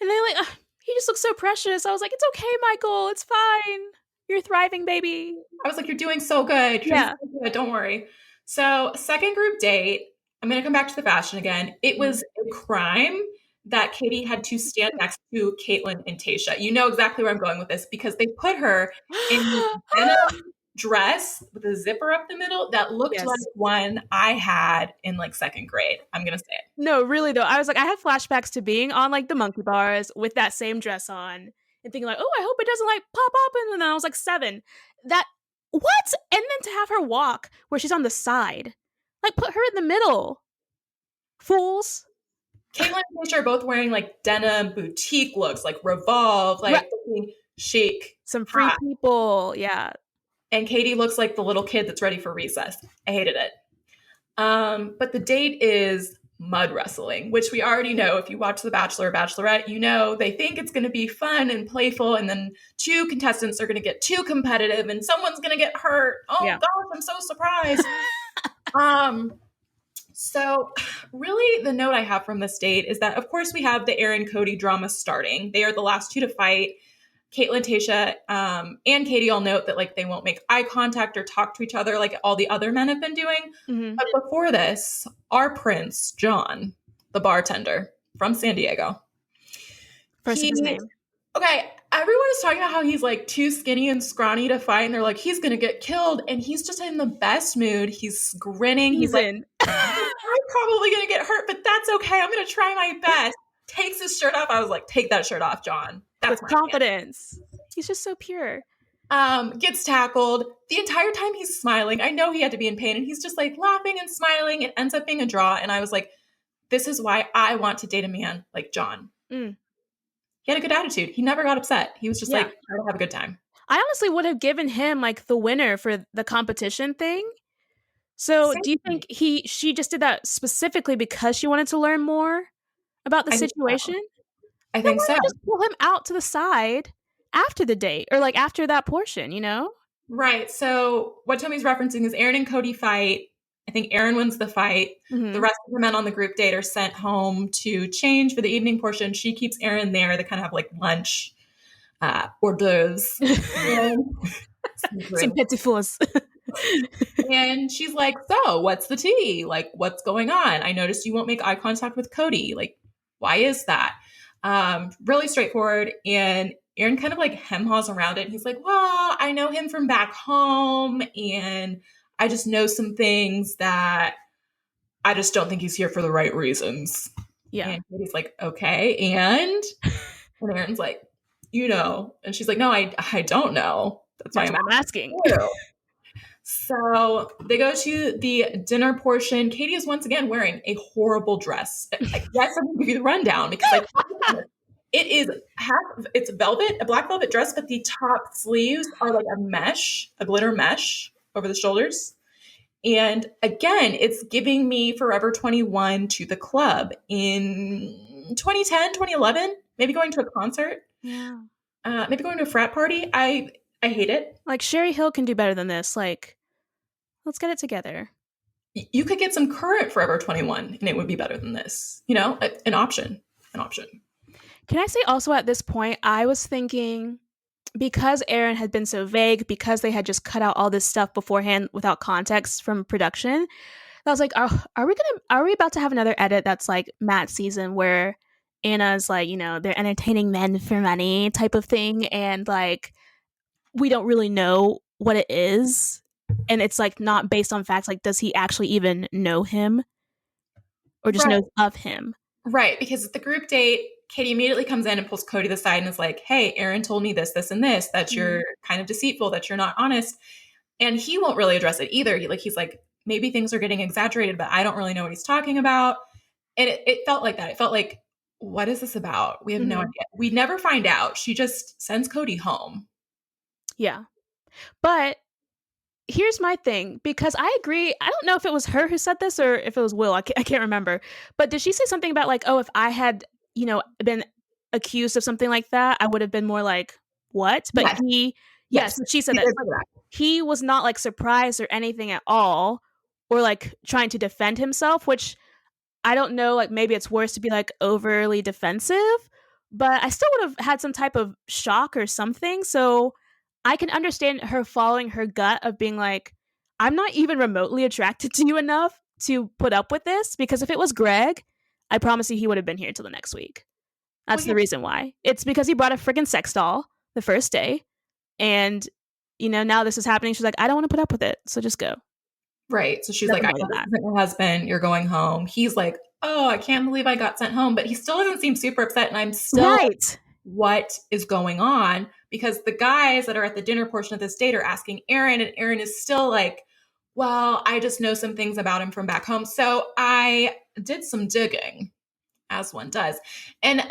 And they're like, he just looks so precious. I was like, it's okay, Michael. It's fine. You're thriving, baby. I was like, you're doing so good. You're so good. Don't worry. So second group date, I'm going to come back to the fashion again. It was a crime that Katie had to stand next to Caitlyn and Tayshia. You know exactly where I'm going with this because they put her in denim dress with a zipper up the middle that looked Yes. like one I had in like second grade. I'm going to say it. No, really though. I was like, I have flashbacks to being on like the monkey bars with that same dress on and thinking like, oh, I hope it doesn't like pop up. And then I was like 7. That, what? And then to have her walk where she's on the side. Like, put her in the middle. Fools. Caitlin and Tasha are both wearing like denim boutique looks, like Revolve, like looking chic. Some free people. Yeah. And Katie looks like the little kid that's ready for recess. I hated it. But the date is mud wrestling, which we already know. If you watch The Bachelor or Bachelorette, you know they think it's going to be fun and playful, and then 2 contestants are going to get too competitive and someone's going to get hurt. Oh gosh, I'm so surprised. So really the note I have from this date is that, of course, we have the Aaron Cody drama starting. They are the last 2 to fight. Caitlin, Tasha, and Katie all note that like they won't make eye contact or talk to each other like all the other men have been doing. Mm-hmm. But before this, our prince, John, the bartender from San Diego. First his name. Okay, everyone is talking about how he's like too skinny and scrawny to fight, and they're like, he's gonna get killed, and he's just in the best mood. He's grinning. He's like, I'm probably gonna get hurt, but that's okay. I'm gonna try my best. Takes his shirt off. I was like, take that shirt off, John. That's with confidence. Man. He's just so pure. Gets tackled. The entire time he's smiling. I know he had to be in pain, and he's just like laughing and smiling. It ends up being a draw, and I was like, this is why I want to date a man like John. Mm. He had a good attitude. He never got upset. He was just like, trying to have a good time. I honestly would have given him like the winner for the competition thing. So do you think she just did that specifically because she wanted to learn more about the situation? I think so. Just pull him out to the side after the date or like after that portion, you know? Right. So what Tomi's referencing is Aaron and Cody fight. I think Aaron wins the fight. Mm-hmm. The rest of the men on the group date are sent home to change for the evening portion. She keeps Aaron there. They kind of have like lunch, hors d'oeuvres. Some petit fours. And she's like, so what's the tea? Like, what's going on? I noticed you won't make eye contact with Cody. Like, why is that? Really straightforward. And Aaron kind of like hem-haws around it. He's like, well, I know him from back home, and I just know some things that I just don't think he's here for the right reasons. Yeah. And Katie's like, okay. And Aaron's like, you know, and she's like, no, I don't know. That's why I'm asking. So they go to the dinner portion. Katie is once again wearing a horrible dress. Yes, I'm going to give you the rundown because like it is it's velvet, a black velvet dress, but the top sleeves are like a glitter mesh over the shoulders. And again, it's giving me Forever 21 to the club in 2010, 2011, maybe going to a concert. Yeah. Maybe going to a frat party. I hate it. Like Sherry Hill can do better than this. Like, let's get it together. You could get some current Forever 21 and it would be better than this. You know, an option. Can I say also at this point, I was thinking because Aaron had been so vague, because they had just cut out all this stuff beforehand without context from production, I was like, are we about to have another edit that's like Matt's season where Anna's like, you know, they're entertaining men for money type of thing, and like we don't really know what it is, and it's like not based on facts. Like, does he actually even know him, or just knows of him? Right, because at the group date, Katie immediately comes in and pulls Cody to the side and is like, hey, Aaron told me this, this, and this, that you're kind of deceitful, that you're not honest. And he won't really address it either. He's like, maybe things are getting exaggerated, but I don't really know what he's talking about. And it felt like that. It felt like, what is this about? We have no idea. We never find out. She just sends Cody home. Yeah. But here's my thing, because I agree. I don't know if it was her who said this or if it was Will. I can't remember. But did she say something about like, oh, if I had, you know, been accused of something like that, I would have been more like, what? But yes, she said that. He was not like surprised or anything at all, or like trying to defend himself, which I don't know, like maybe it's worse to be like overly defensive, but I still would have had some type of shock or something. So I can understand her following her gut of being like, I'm not even remotely attracted to you enough to put up with this, because if it was Greg, I promise you he would have been here till the next week. That's the reason why. It's because he brought a freaking sex doll the first day, and now this is happening. She's like, I don't want to put up with it. So just go. Right. So she's like, Nothing I more know than this that. isn't my husband. You're going home. He's like, oh, I can't believe I got sent home. But he still doesn't seem super upset. And I'm still Right. what is going on? Because the guys that are at the dinner portion of this date are asking Aaron, and Aaron is still like, well, I just know some things about him from back home. So I did some digging, as one does. And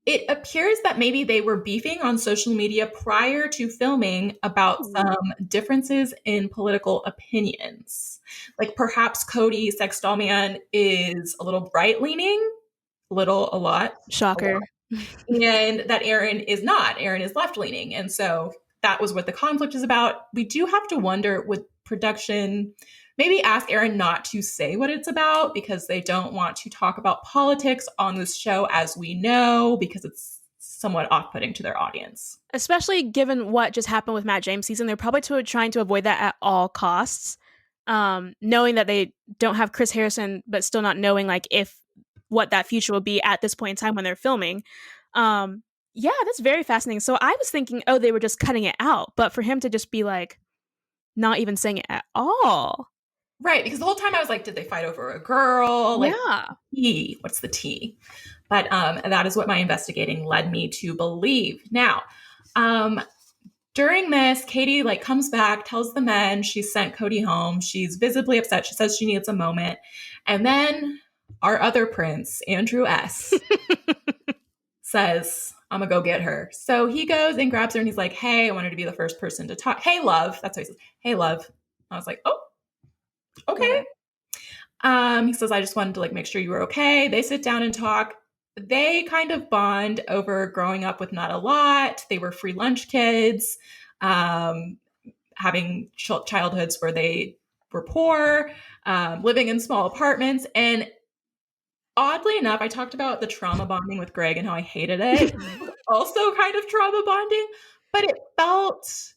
it appears that maybe they were beefing on social media prior to filming about some differences in political opinions. Like perhaps Cody Sextallman is a little right leaning, a lot. Shocker. And that Aaron is not. Aaron is left leaning. And so that was what the conflict is about. We do have to wonder with production, maybe ask Aaron not to say what it's about because they don't want to talk about politics on this show, as we know, because it's somewhat off-putting to their audience. Especially given what just happened with Matt James' season. They're probably trying to avoid that at all costs. Knowing that they don't have Chris Harrison, but still not knowing like if what that future will be at this point in time when they're filming. Yeah, that's very fascinating. So I was thinking, oh, they were just cutting it out, but for him to just be like, not even saying it at all. Right, because the whole time I was like, did they fight over a girl? Like, yeah. What's the tea? But that is what my investigating led me to believe. Now, during this, Katie like comes back, tells the men she sent Cody home. She's visibly upset. She says she needs a moment. And then our other prince, Andrew S., says, I'm going to go get her. So he goes and grabs her and he's like, hey, I want her to be the first person to talk. Hey, love. That's what he says. Hey, love. I was like, oh, okay. He says, I just wanted to like make sure you were okay. They sit down and talk. They kind of bond over growing up with not a lot. They were free lunch kids, having childhoods where they were poor, living in small apartments. And oddly enough, I talked about the trauma bonding with Greg and how I hated it. Also kind of trauma bonding, but it felt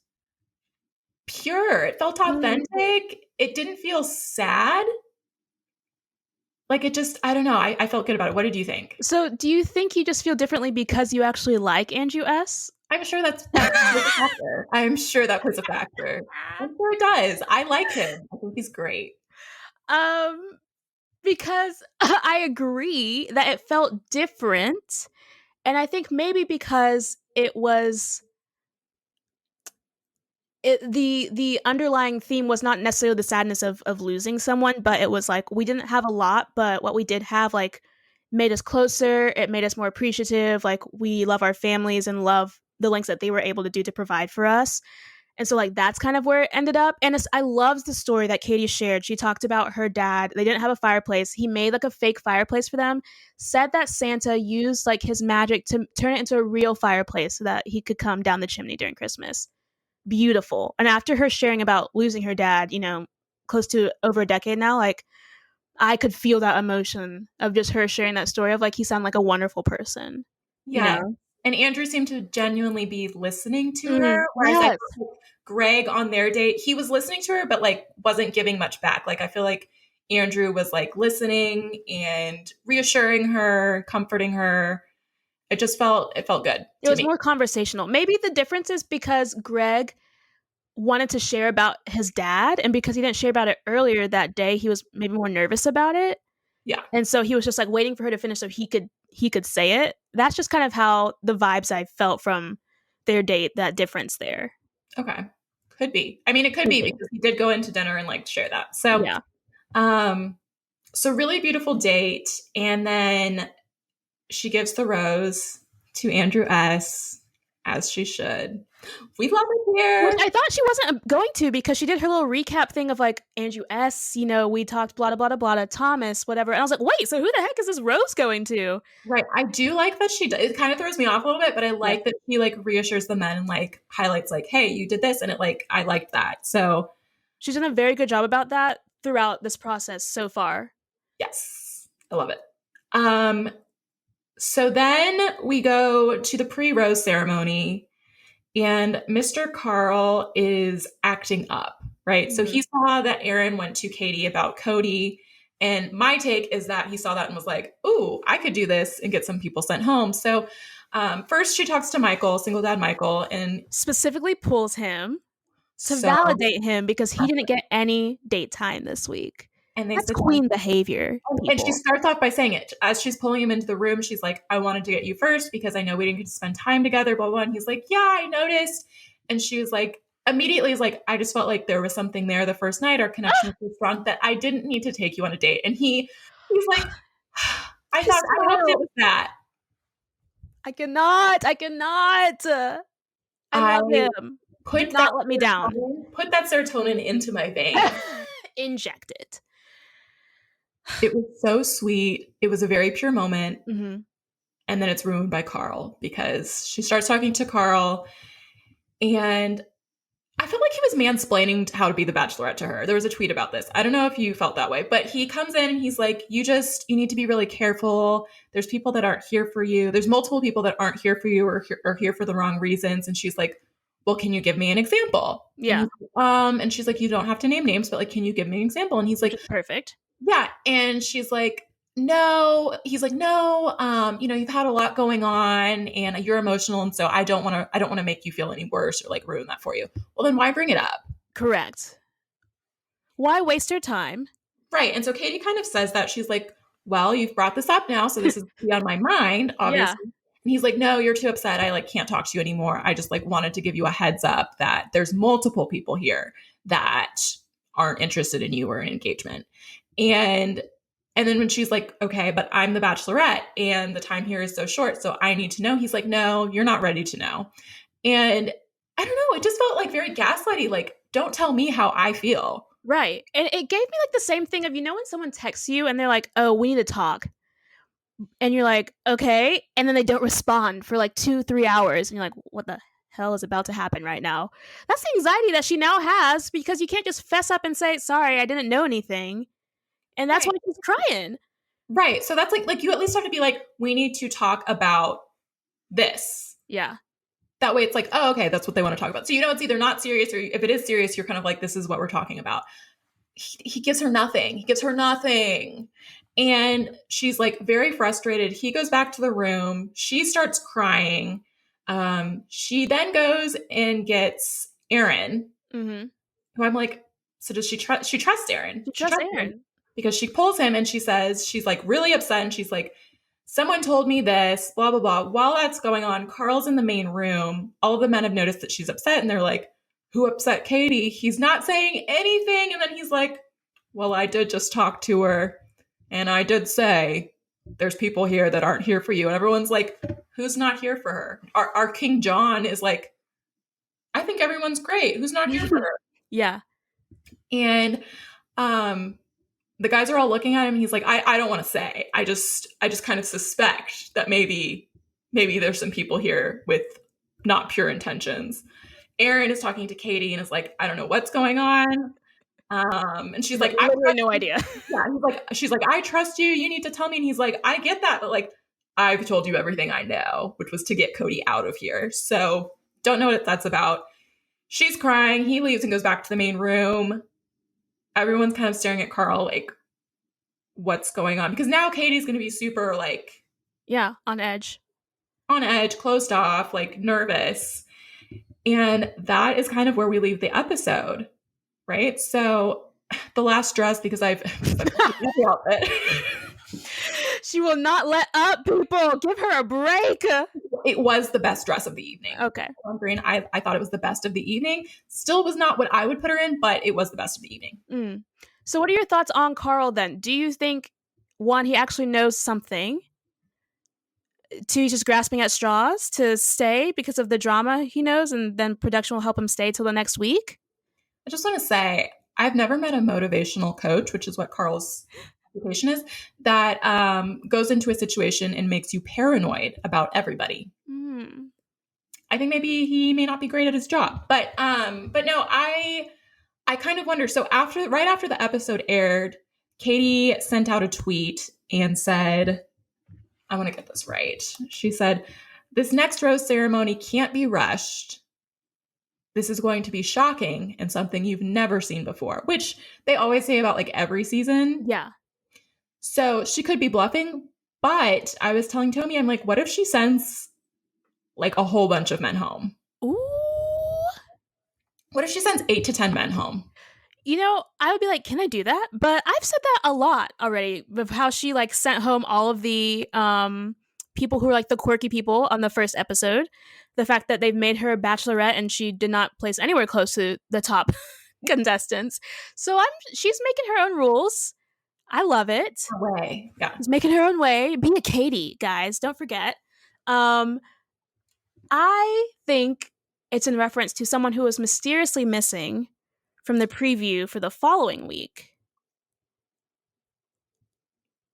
pure. It felt authentic. It didn't feel sad. Like it just, I don't know. I felt good about it. What did you think? So do you think you just feel differently because you actually like Andrew S? I'm sure that plays a factor. I'm sure that plays a factor. I'm sure it does. I like him. I think he's great. Because I agree that it felt different. And I think maybe because it was the underlying theme was not necessarily the sadness of losing someone, but it was like we didn't have a lot, but what we did have like made us closer. It made us more appreciative. Like we love our families and love the lengths that they were able to do to provide for us. And so like that's kind of where it ended up. And I loved the story that Katie shared. She talked about her dad. They didn't have a fireplace. He made like a fake fireplace for them, said that Santa used like his magic to turn it into a real fireplace so that he could come down the chimney during Christmas. Beautiful. And after her sharing about losing her dad, close to over a decade now, like I could feel that emotion of just her sharing that story of like he sounded like a wonderful person. Yeah. And Andrew seemed to genuinely be listening to her. Whereas like Greg on their date, he was listening to her, but like wasn't giving much back. Like I feel like Andrew was like listening and reassuring her, comforting her. It felt good. It was more conversational. Maybe the difference is because Greg wanted to share about his dad, and because he didn't share about it earlier that day, he was maybe more nervous about it. Yeah. And so he was just like waiting for her to finish so he could say it. That's just kind of how the vibes I felt from their date, that difference there. Okay. Could be. I mean, it could be because he did go into dinner and like share that. So, yeah. So really beautiful date. And then she gives the rose to Andrew S., as she should. We love it here. Which I thought she wasn't going to, because she did her little recap thing of like Andrew S., we talked blah, blah, blah, blah, blah, Thomas, whatever. And I was like, wait, so who the heck is this rose going to? Right. I do like that she does. It kind of throws me off a little bit, but I like that she like reassures the men and like highlights like, hey, you did this. And it like, I liked that. So she's done a very good job about that throughout this process so far. Yes. I love it. So then we go to the pre-rose ceremony and Mr. Carl is acting up, right? Mm-hmm. So he saw that Aaron went to Katie about Cody. And my take is that he saw that and was like, ooh, I could do this and get some people sent home. So first she talks to Michael, single dad Michael, and specifically pulls him. to So, validate him because he didn't get any date time this week. and they That's sit queen down. behavior, And she people. starts off by saying it as she's pulling him into the room. She's like, I wanted to get you first because I know we didn't get to spend time together, blah, blah. And he's like, yeah, I noticed. And she was like, immediately is like, I just felt like there was something there the first night. Our connection was so strong that I didn't need to take you on a date. And he's like, I His thought, I hoped it smile. was that. I cannot. I I love him. Do not let me down. put that serotonin into my veins. Inject it. It was so sweet. It was a very pure moment. Mm-hmm. And then it's ruined by Carl because she starts talking to Carl, and I feel like he was mansplaining how to be the Bachelorette to her. There was a tweet about this. I don't know if you felt that way, but he comes in and he's like, you need to be really careful. There's people that aren't here for you. There's multiple people that aren't here for you or are here for the wrong reasons. And she's like, well, can you give me an example? Yeah. And she's like, you don't have to name names, but like, can you give me an example? And he's like, perfect. Yeah. And she's like, no. He's like, no, you've had a lot going on and you're emotional. And so I don't want to make you feel any worse or like ruin that for you. Well, then why bring it up? Correct. Why waste your time? Right. And so Katie kind of says that. She's like, well, you've brought this up now, so this is on my mind, obviously. Yeah. And he's like, no, you're too upset. I like can't talk to you anymore. I just like wanted to give you a heads up that there's multiple people here that aren't interested in you or in engagement. And then when she's like, okay, but I'm the Bachelorette and the time here is so short, so I need to know. He's like, no, you're not ready to know. And I don't know. It just felt like very gaslighty. Like, don't tell me how I feel. Right. And it gave me like the same thing of, when someone texts you and they're like, oh, we need to talk. And you're like, okay. And then they don't respond for like 2-3 hours. And you're like, what the hell is about to happen right now? That's the anxiety that she now has because you can't just fess up and say, sorry, I didn't know anything. And that's why she's crying. Right. So that's like you at least have to be like, we need to talk about this. Yeah. That way it's like, oh, okay, that's what they want to talk about. So, it's either not serious or if it is serious, you're kind of like, this is what we're talking about. He gives her nothing. He gives her nothing. And she's like very frustrated. He goes back to the room. She starts crying. She then goes and gets Aaron, who I'm like, so does she trust? She trusts Aaron. She trusts Aaron. Because she pulls him and she says, she's like really upset. And she's like, someone told me this, blah, blah, blah. While that's going on, Carl's in the main room. All of the men have noticed that she's upset. And they're like, who upset Katie? He's not saying anything. And then he's like, well, I did just talk to her. And I did say, there's people here that aren't here for you. And everyone's like, who's not here for her? Our King John is like, I think everyone's great. Who's not here for her? Yeah. And the guys are all looking at him. And he's like, I don't want to say. I just kind of suspect that maybe there's some people here with not pure intentions. Aaron is talking to Katie and is like, I don't know what's going on. And she's like, I have no idea. Yeah. She's like, I trust you. You need to tell me. And he's like, I get that. But like, I've told you everything I know, which was to get Cody out of here. So don't know what that's about. She's crying. He leaves and goes back to the main room. Everyone's kind of staring at Carl like, what's going on? Because now Katie's going to be super like... Yeah, on edge, closed off, like nervous. And that is kind of where we leave the episode, right? So the last dress, because I've the outfit. She will not let up, people. Give her a break. It was the best dress of the evening. Okay. Green, I thought it was the best of the evening. Still was not what I would put her in, but it was the best of the evening. So what are your thoughts on Carl then? Do you think, one, he actually knows something? Two, he's just grasping at straws to stay because of the drama he knows, and then production will help him stay till the next week? I just want to say, I've never met a motivational coach, which is what Carl's occupation is, that goes into a situation and makes you paranoid about everybody. I think maybe he may not be great at his job, but no, I kind of wonder. So right after the episode aired, Katie sent out a tweet and said, I want to get this right. She said, this next rose ceremony can't be rushed. This is going to be shocking and something you've never seen before, which they always say about like every season. Yeah. So she could be bluffing, but I was telling Tomi, I'm like, what if she sends like a whole bunch of men home? Ooh. What if she sends 8 to 10 men home? You know, I would be like, can I do that? But I've said that a lot already of how she like sent home all of the people who were like the quirky people on the first episode. The fact that they've made her a bachelorette and she did not place anywhere close to the top contestants. So she's making her own rules. I love it. Way. Yeah. She's making her own way. Be a Katie, guys. Don't forget. I think it's in reference to someone who was mysteriously missing from the preview for the following week.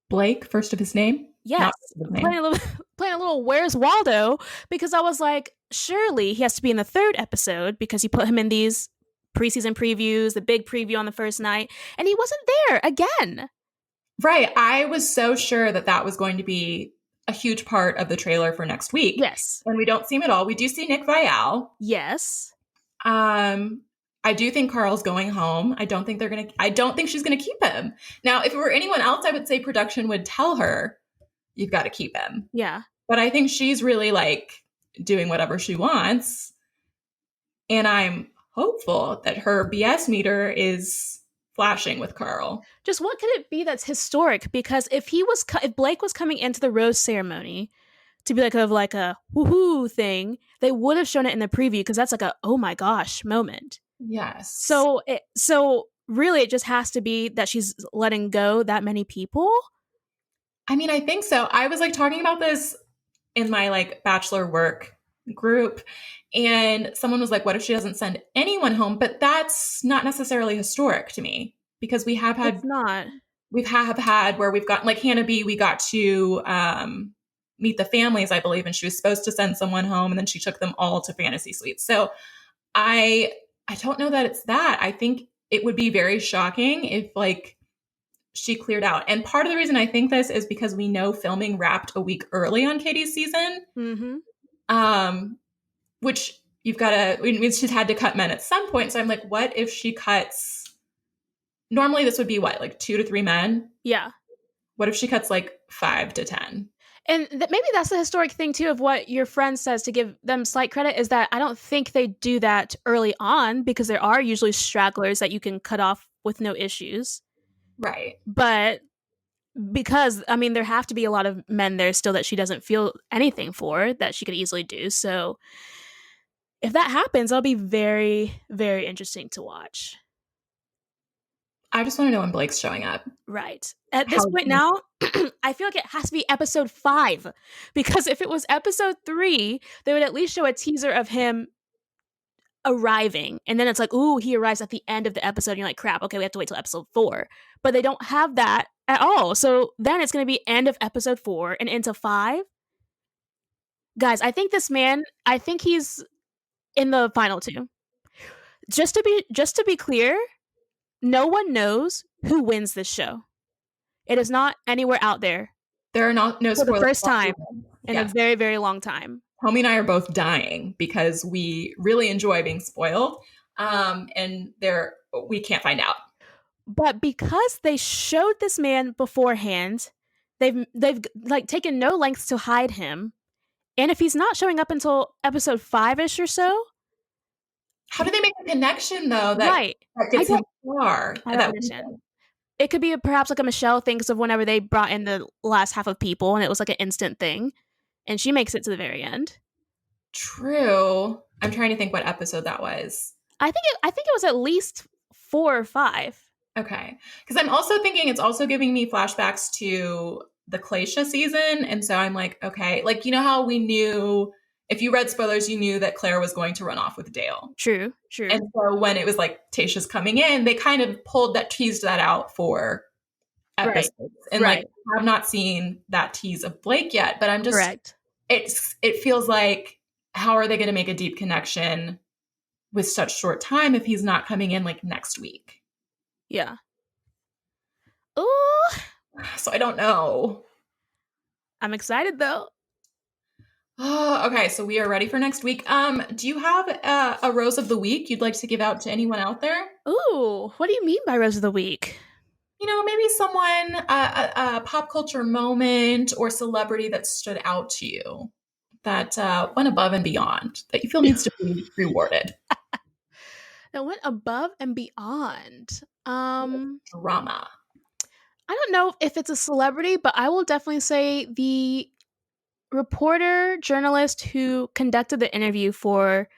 Blake, first of his name? Yes. Playing a little Where's Waldo? Because I was like, surely he has to be in the third episode because he put him in these preseason previews, the big preview on the first night, and he wasn't there again. Right. I was so sure that that was going to be a huge part of the trailer for next week. Yes. And we don't see him at all. We do see Nick Viall. Yes. I do think Carl's going home. I don't think she's gonna keep him. Now, if it were anyone else, I would say production would tell her, you've got to keep him. Yeah. But I think she's really like doing whatever she wants. And I'm hopeful that her BS meter is flashing with Carl. Just what could it be that's historic? Because if Blake was coming into the rose ceremony to be like a woohoo thing, they would have shown it in the preview because that's like a oh my gosh moment. Yes. So really it just has to be that she's letting go that many people. I mean, I think so. I was like talking about this in my like bachelor work group, and someone was like, what if she doesn't send anyone home? But that's not necessarily historic to me because we have had where we've got like Hannah B, we got to meet the families, I believe, and she was supposed to send someone home and then she took them all to fantasy suites. So I don't know that it's that. I think it would be very shocking if like she cleared out. And part of the reason I think this is because we know filming wrapped a week early on Katie's season. Mm-hmm. Which she's had to cut men at some point. So I'm like, what if she cuts, normally this would be what, like 2 to 3 men? Yeah. What if she cuts like 5 to 10? And maybe that's the historic thing, too, of what your friend says, to give them slight credit, is that I don't think they do that early on because there are usually stragglers that you can cut off with no issues. Right. But because, I mean, there have to be a lot of men there still that she doesn't feel anything for that she could easily do. So if that happens, that'll be very, very interesting to watch. I just want to know when Blake's showing up. Right. At this point now, I feel like it has to be episode 5. Because if it was episode 3, they would at least show a teaser of him arriving. And then it's like, ooh, he arrives at the end of the episode. And you're like, crap, okay, we have to wait till episode 4. But they don't have that at all. So then it's going to be end of episode 4 and into 5. Guys, I think he's in the final 2. Just to be clear, no one knows who wins this show. It is not anywhere out there. There are no spoilers. For the first time in a very, very long time. Tomi and I are both dying because we really enjoy being spoiled. And we can't find out. But because they showed this man beforehand, they've like taken no lengths to hide him. And if he's not showing up until episode 5-ish or so, how do they make a connection though? That gets him far. I don't understand. It could be perhaps like a Michelle thinks of whenever they brought in the last half of people and it was like an instant thing, and she makes it to the very end. True. I'm trying to think what episode that was. I think it was at least 4 or 5. Okay, because I'm also thinking it's also giving me flashbacks to the Glacia season, and so I'm like, okay, like, you know how we knew. If you read spoilers, you knew that Claire was going to run off with Dale. True. And so when it was like Tayshia's coming in, they kind of teased that out for episodes. Right. And like, I've not seen that tease of Blake yet, but I'm just, correct. It feels like, how are they going to make a deep connection with such short time if he's not coming in like next week? Yeah. Ooh. So I don't know. I'm excited though. Oh, okay, so we are ready for next week. Do you have a rose of the week you'd like to give out to anyone out there? Ooh, what do you mean by rose of the week? You know, maybe someone, a pop culture moment or celebrity that stood out to you, that went above and beyond, that you feel needs to be rewarded. That went above and beyond. Drama. I don't know if it's a celebrity, but I will definitely say the reporter journalist who conducted the interview for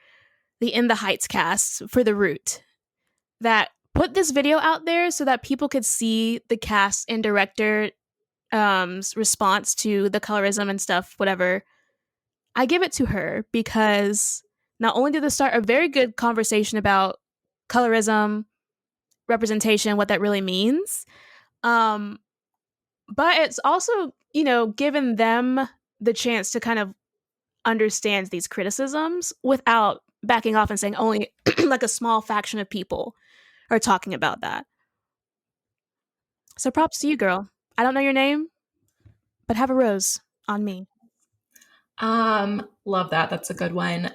the In the Heights cast for The Root that put this video out there so that people could see the cast and director response to the colorism and stuff, whatever. I give it to her because not only did this start a very good conversation about colorism, representation, what that really means, but it's also, given them the chance to kind of understand these criticisms without backing off and saying only like a small faction of people are talking about that. So props to you, girl. I don't know your name, but have a rose on me. Love that. That's a good one.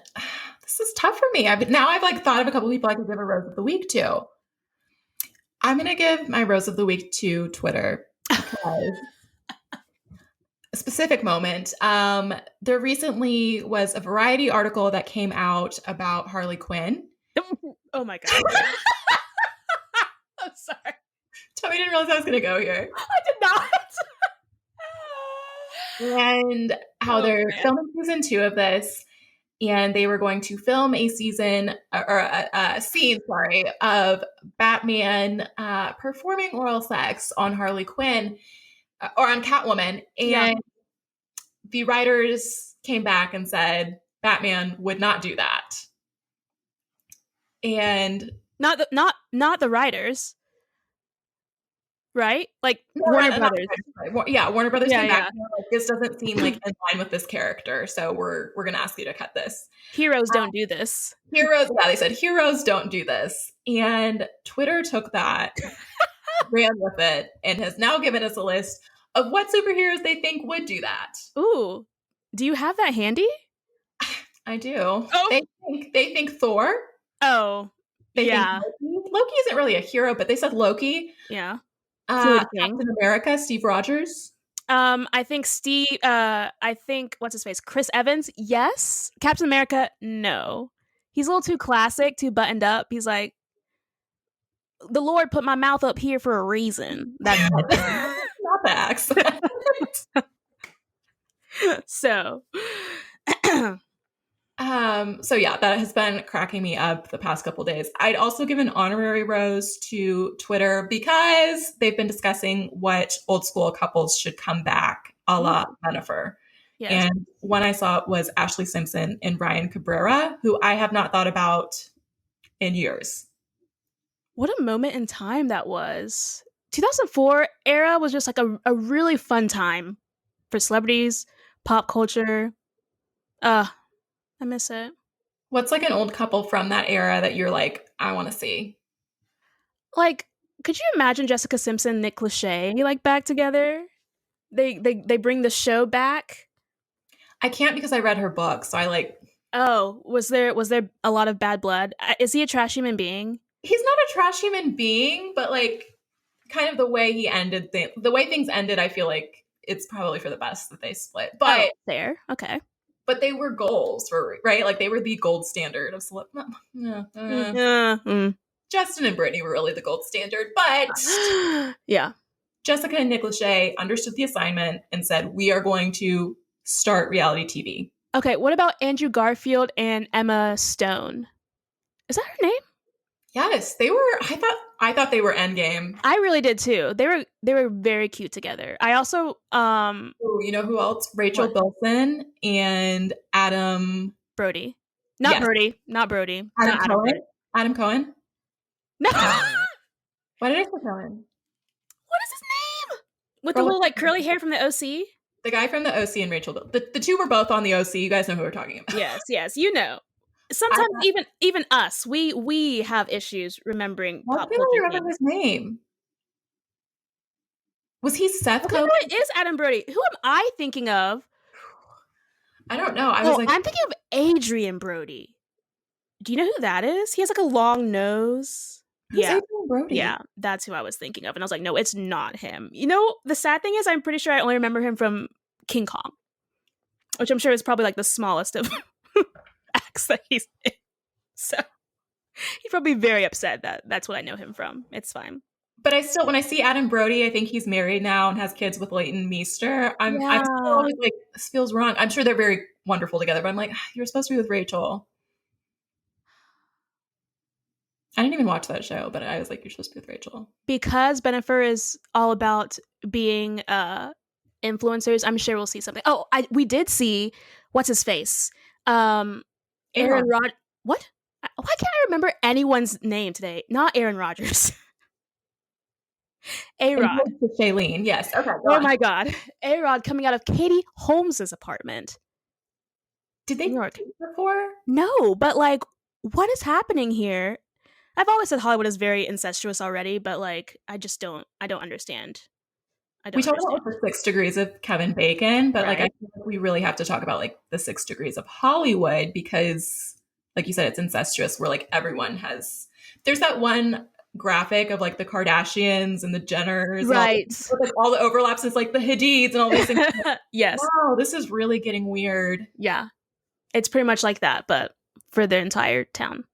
This is tough for me. I've like thought of a couple people I could give a rose of the week to. I'm gonna give my rose of the week to Twitter. Because a specific moment. There recently was a Variety article that came out about Harley Quinn. Oh my god. I'm sorry. Tomi didn't realize I was gonna go here. I did not. And how they're filming season 2 of this, and they were going to film a scene, of Batman performing oral sex on Harley Quinn or on Catwoman, and the writers came back and said Batman would not do that, and not the writers. Right? Like Warner Brothers. Warner Brothers came back. Like, this doesn't seem like in line with this character, so we're going to ask you to cut this. Heroes don't do this. They said heroes don't do this. And Twitter took that, ran with it, and has now given us a list of what superheroes they think would do that. Ooh. Do you have that handy? I do. Oh. They think Thor. Oh. They think Loki isn't really a hero, but they said Loki. Yeah. Captain America, Steve Rogers. I think what's his face? Chris Evans, yes. Captain America, no. He's a little too classic, too buttoned up. He's like, the Lord put my mouth up here for a reason. That's not the accent. So that has been cracking me up the past couple days. I'd also give an honorary rose to Twitter because they've been discussing what old school couples should come back, a la Bennifer. Yes. And one I saw was Ashley Simpson and Ryan Cabrera, who I have not thought about in years. What a moment in time that was. 2004 era was just like a really fun time for celebrities, pop culture. I miss it. What's like an old couple from that era that you're like, I want to see? Like, could you imagine Jessica Simpson, Nick Lachey, like back together? They bring the show back. I can't because I read her book, so I like. Oh, was there a lot of bad blood? Is he a trash human being? He's not a trash human being, but like, kind of the way he ended the way things ended, I feel like it's probably for the best that they split. But fair, okay. But they were goals, right? Like they were the gold standard of Justin and Brittany were really the gold standard, but yeah, Jessica and Nick Lachey understood the assignment and said, "We are going to start reality TV." Okay, what about Andrew Garfield and Emma Stone? Is that her name? Yes, they were. I thought they were endgame. I really did too. They were very cute together. I also you know who else? Rachel Bilson and Adam Brody. Not Brody. Adam Cohen. No. Why did I say Cohen? What is his name? With the little like curly hair from the OC? The guy from the OC and Rachel Bilson. The two were both on the OC. You guys know who we're talking about. Yes, you know. Sometimes even us, we have issues remembering pop culture. I don't remember his name. Was he Seth Cohen? No, it is Adam Brody. Who am I thinking of? I don't know. I'm thinking of Adrian Brody. Do you know who that is? He has like a long nose. Who's Adrian Brody? Yeah, that's who I was thinking of. And I was like, no, it's not him. You know, the sad thing is I'm pretty sure I only remember him from King Kong, which I'm sure is probably like the smallest of acts that he's in. So He'd probably be very upset that that's what I know him from. It's fine. But I still, when I see Adam Brody, I think he's married now and has kids with Leighton Meester. I'm still Yeah. always like, this feels wrong. I'm sure they're very wonderful together, but I'm like, you're supposed to be with Rachel. I didn't even watch that show, but I was like, you're supposed to be with Rachel. Because Bennifer is all about being influencers, I'm sure we'll see something. Oh, we did see what's his face? Aaron Rod. What? Why can't I remember anyone's name today? Not Aaron Rodgers. A-Rod. Shailene, yes. Okay. Oh my God. A-Rod coming out of Katie Holmes's apartment. Did they New York date before? No, but like, what is happening here? I've always said Hollywood is very incestuous already, but like, I don't understand. We talk about like the 6 degrees of Kevin Bacon, but like, I Right. feel like we really have to talk about like the 6 degrees of Hollywood because, like you said, it's incestuous where like everyone has. There's that one graphic of like the Kardashians and the Jenners, Right? And all the overlaps. It's like the Hadids and all these things. Yes. Wow, this is really getting weird. Yeah, it's pretty much like that, but for the entire town.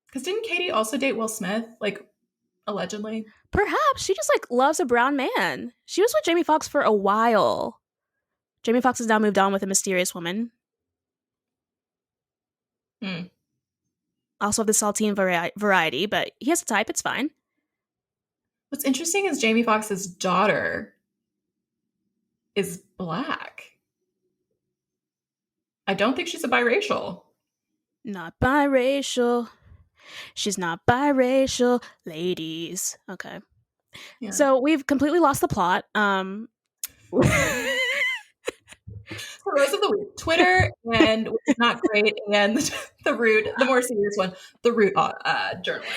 Because didn't Katie also date Will Smith? Like, allegedly. Perhaps she just like loves a brown man. She was with Jamie Foxx for a while. Jamie Foxx has now moved on with a mysterious woman. Also of the saltine variety, but he has a type. It's fine. What's interesting is Jamie Foxx's daughter is Black. I don't think she's a biracial. Not biracial. She's not biracial, ladies. Okay. Yeah. So we've completely lost the plot. So Rose of the Week, Twitter, and which is not great, and the Root, the more serious one, the Root journalist.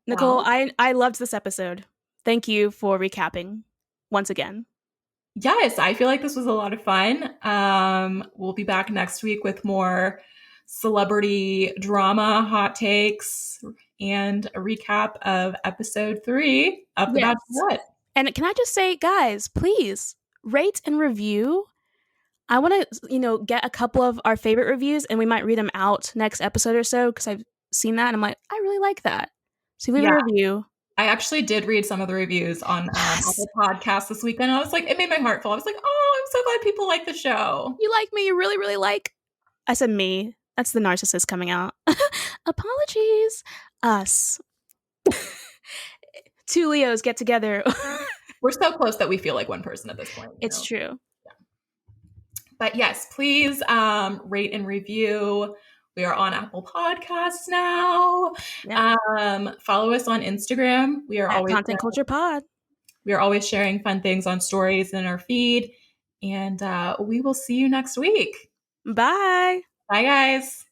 Nicole, wow. I loved this episode. Thank you for recapping once again. Yes, I feel like this was a lot of fun. We'll be back next week with more celebrity drama, hot takes, and a recap of episode 3 of The Bachelorette. And can I just say, guys, please rate and review. I want to, get a couple of our favorite reviews, and we might read them out next episode or so because I've seen that and I'm like, I really like that. So leave a review. I actually did read some of the reviews on Apple Podcasts this weekend. And I was like, it made my heart full. I was like, oh, I'm so glad people like the show. You like me. You really, really like. I said me. That's the narcissist coming out. Apologies. Us. 2 Leos get together. We're so close that we feel like one person at this point. It's true. Yeah. But yes, please rate and review. We are on Apple Podcasts now. Yeah. Follow us on Instagram. We are always Content Culture Pod. We are always sharing fun things on stories in our feed. And we will see you next week. Bye. Bye, guys.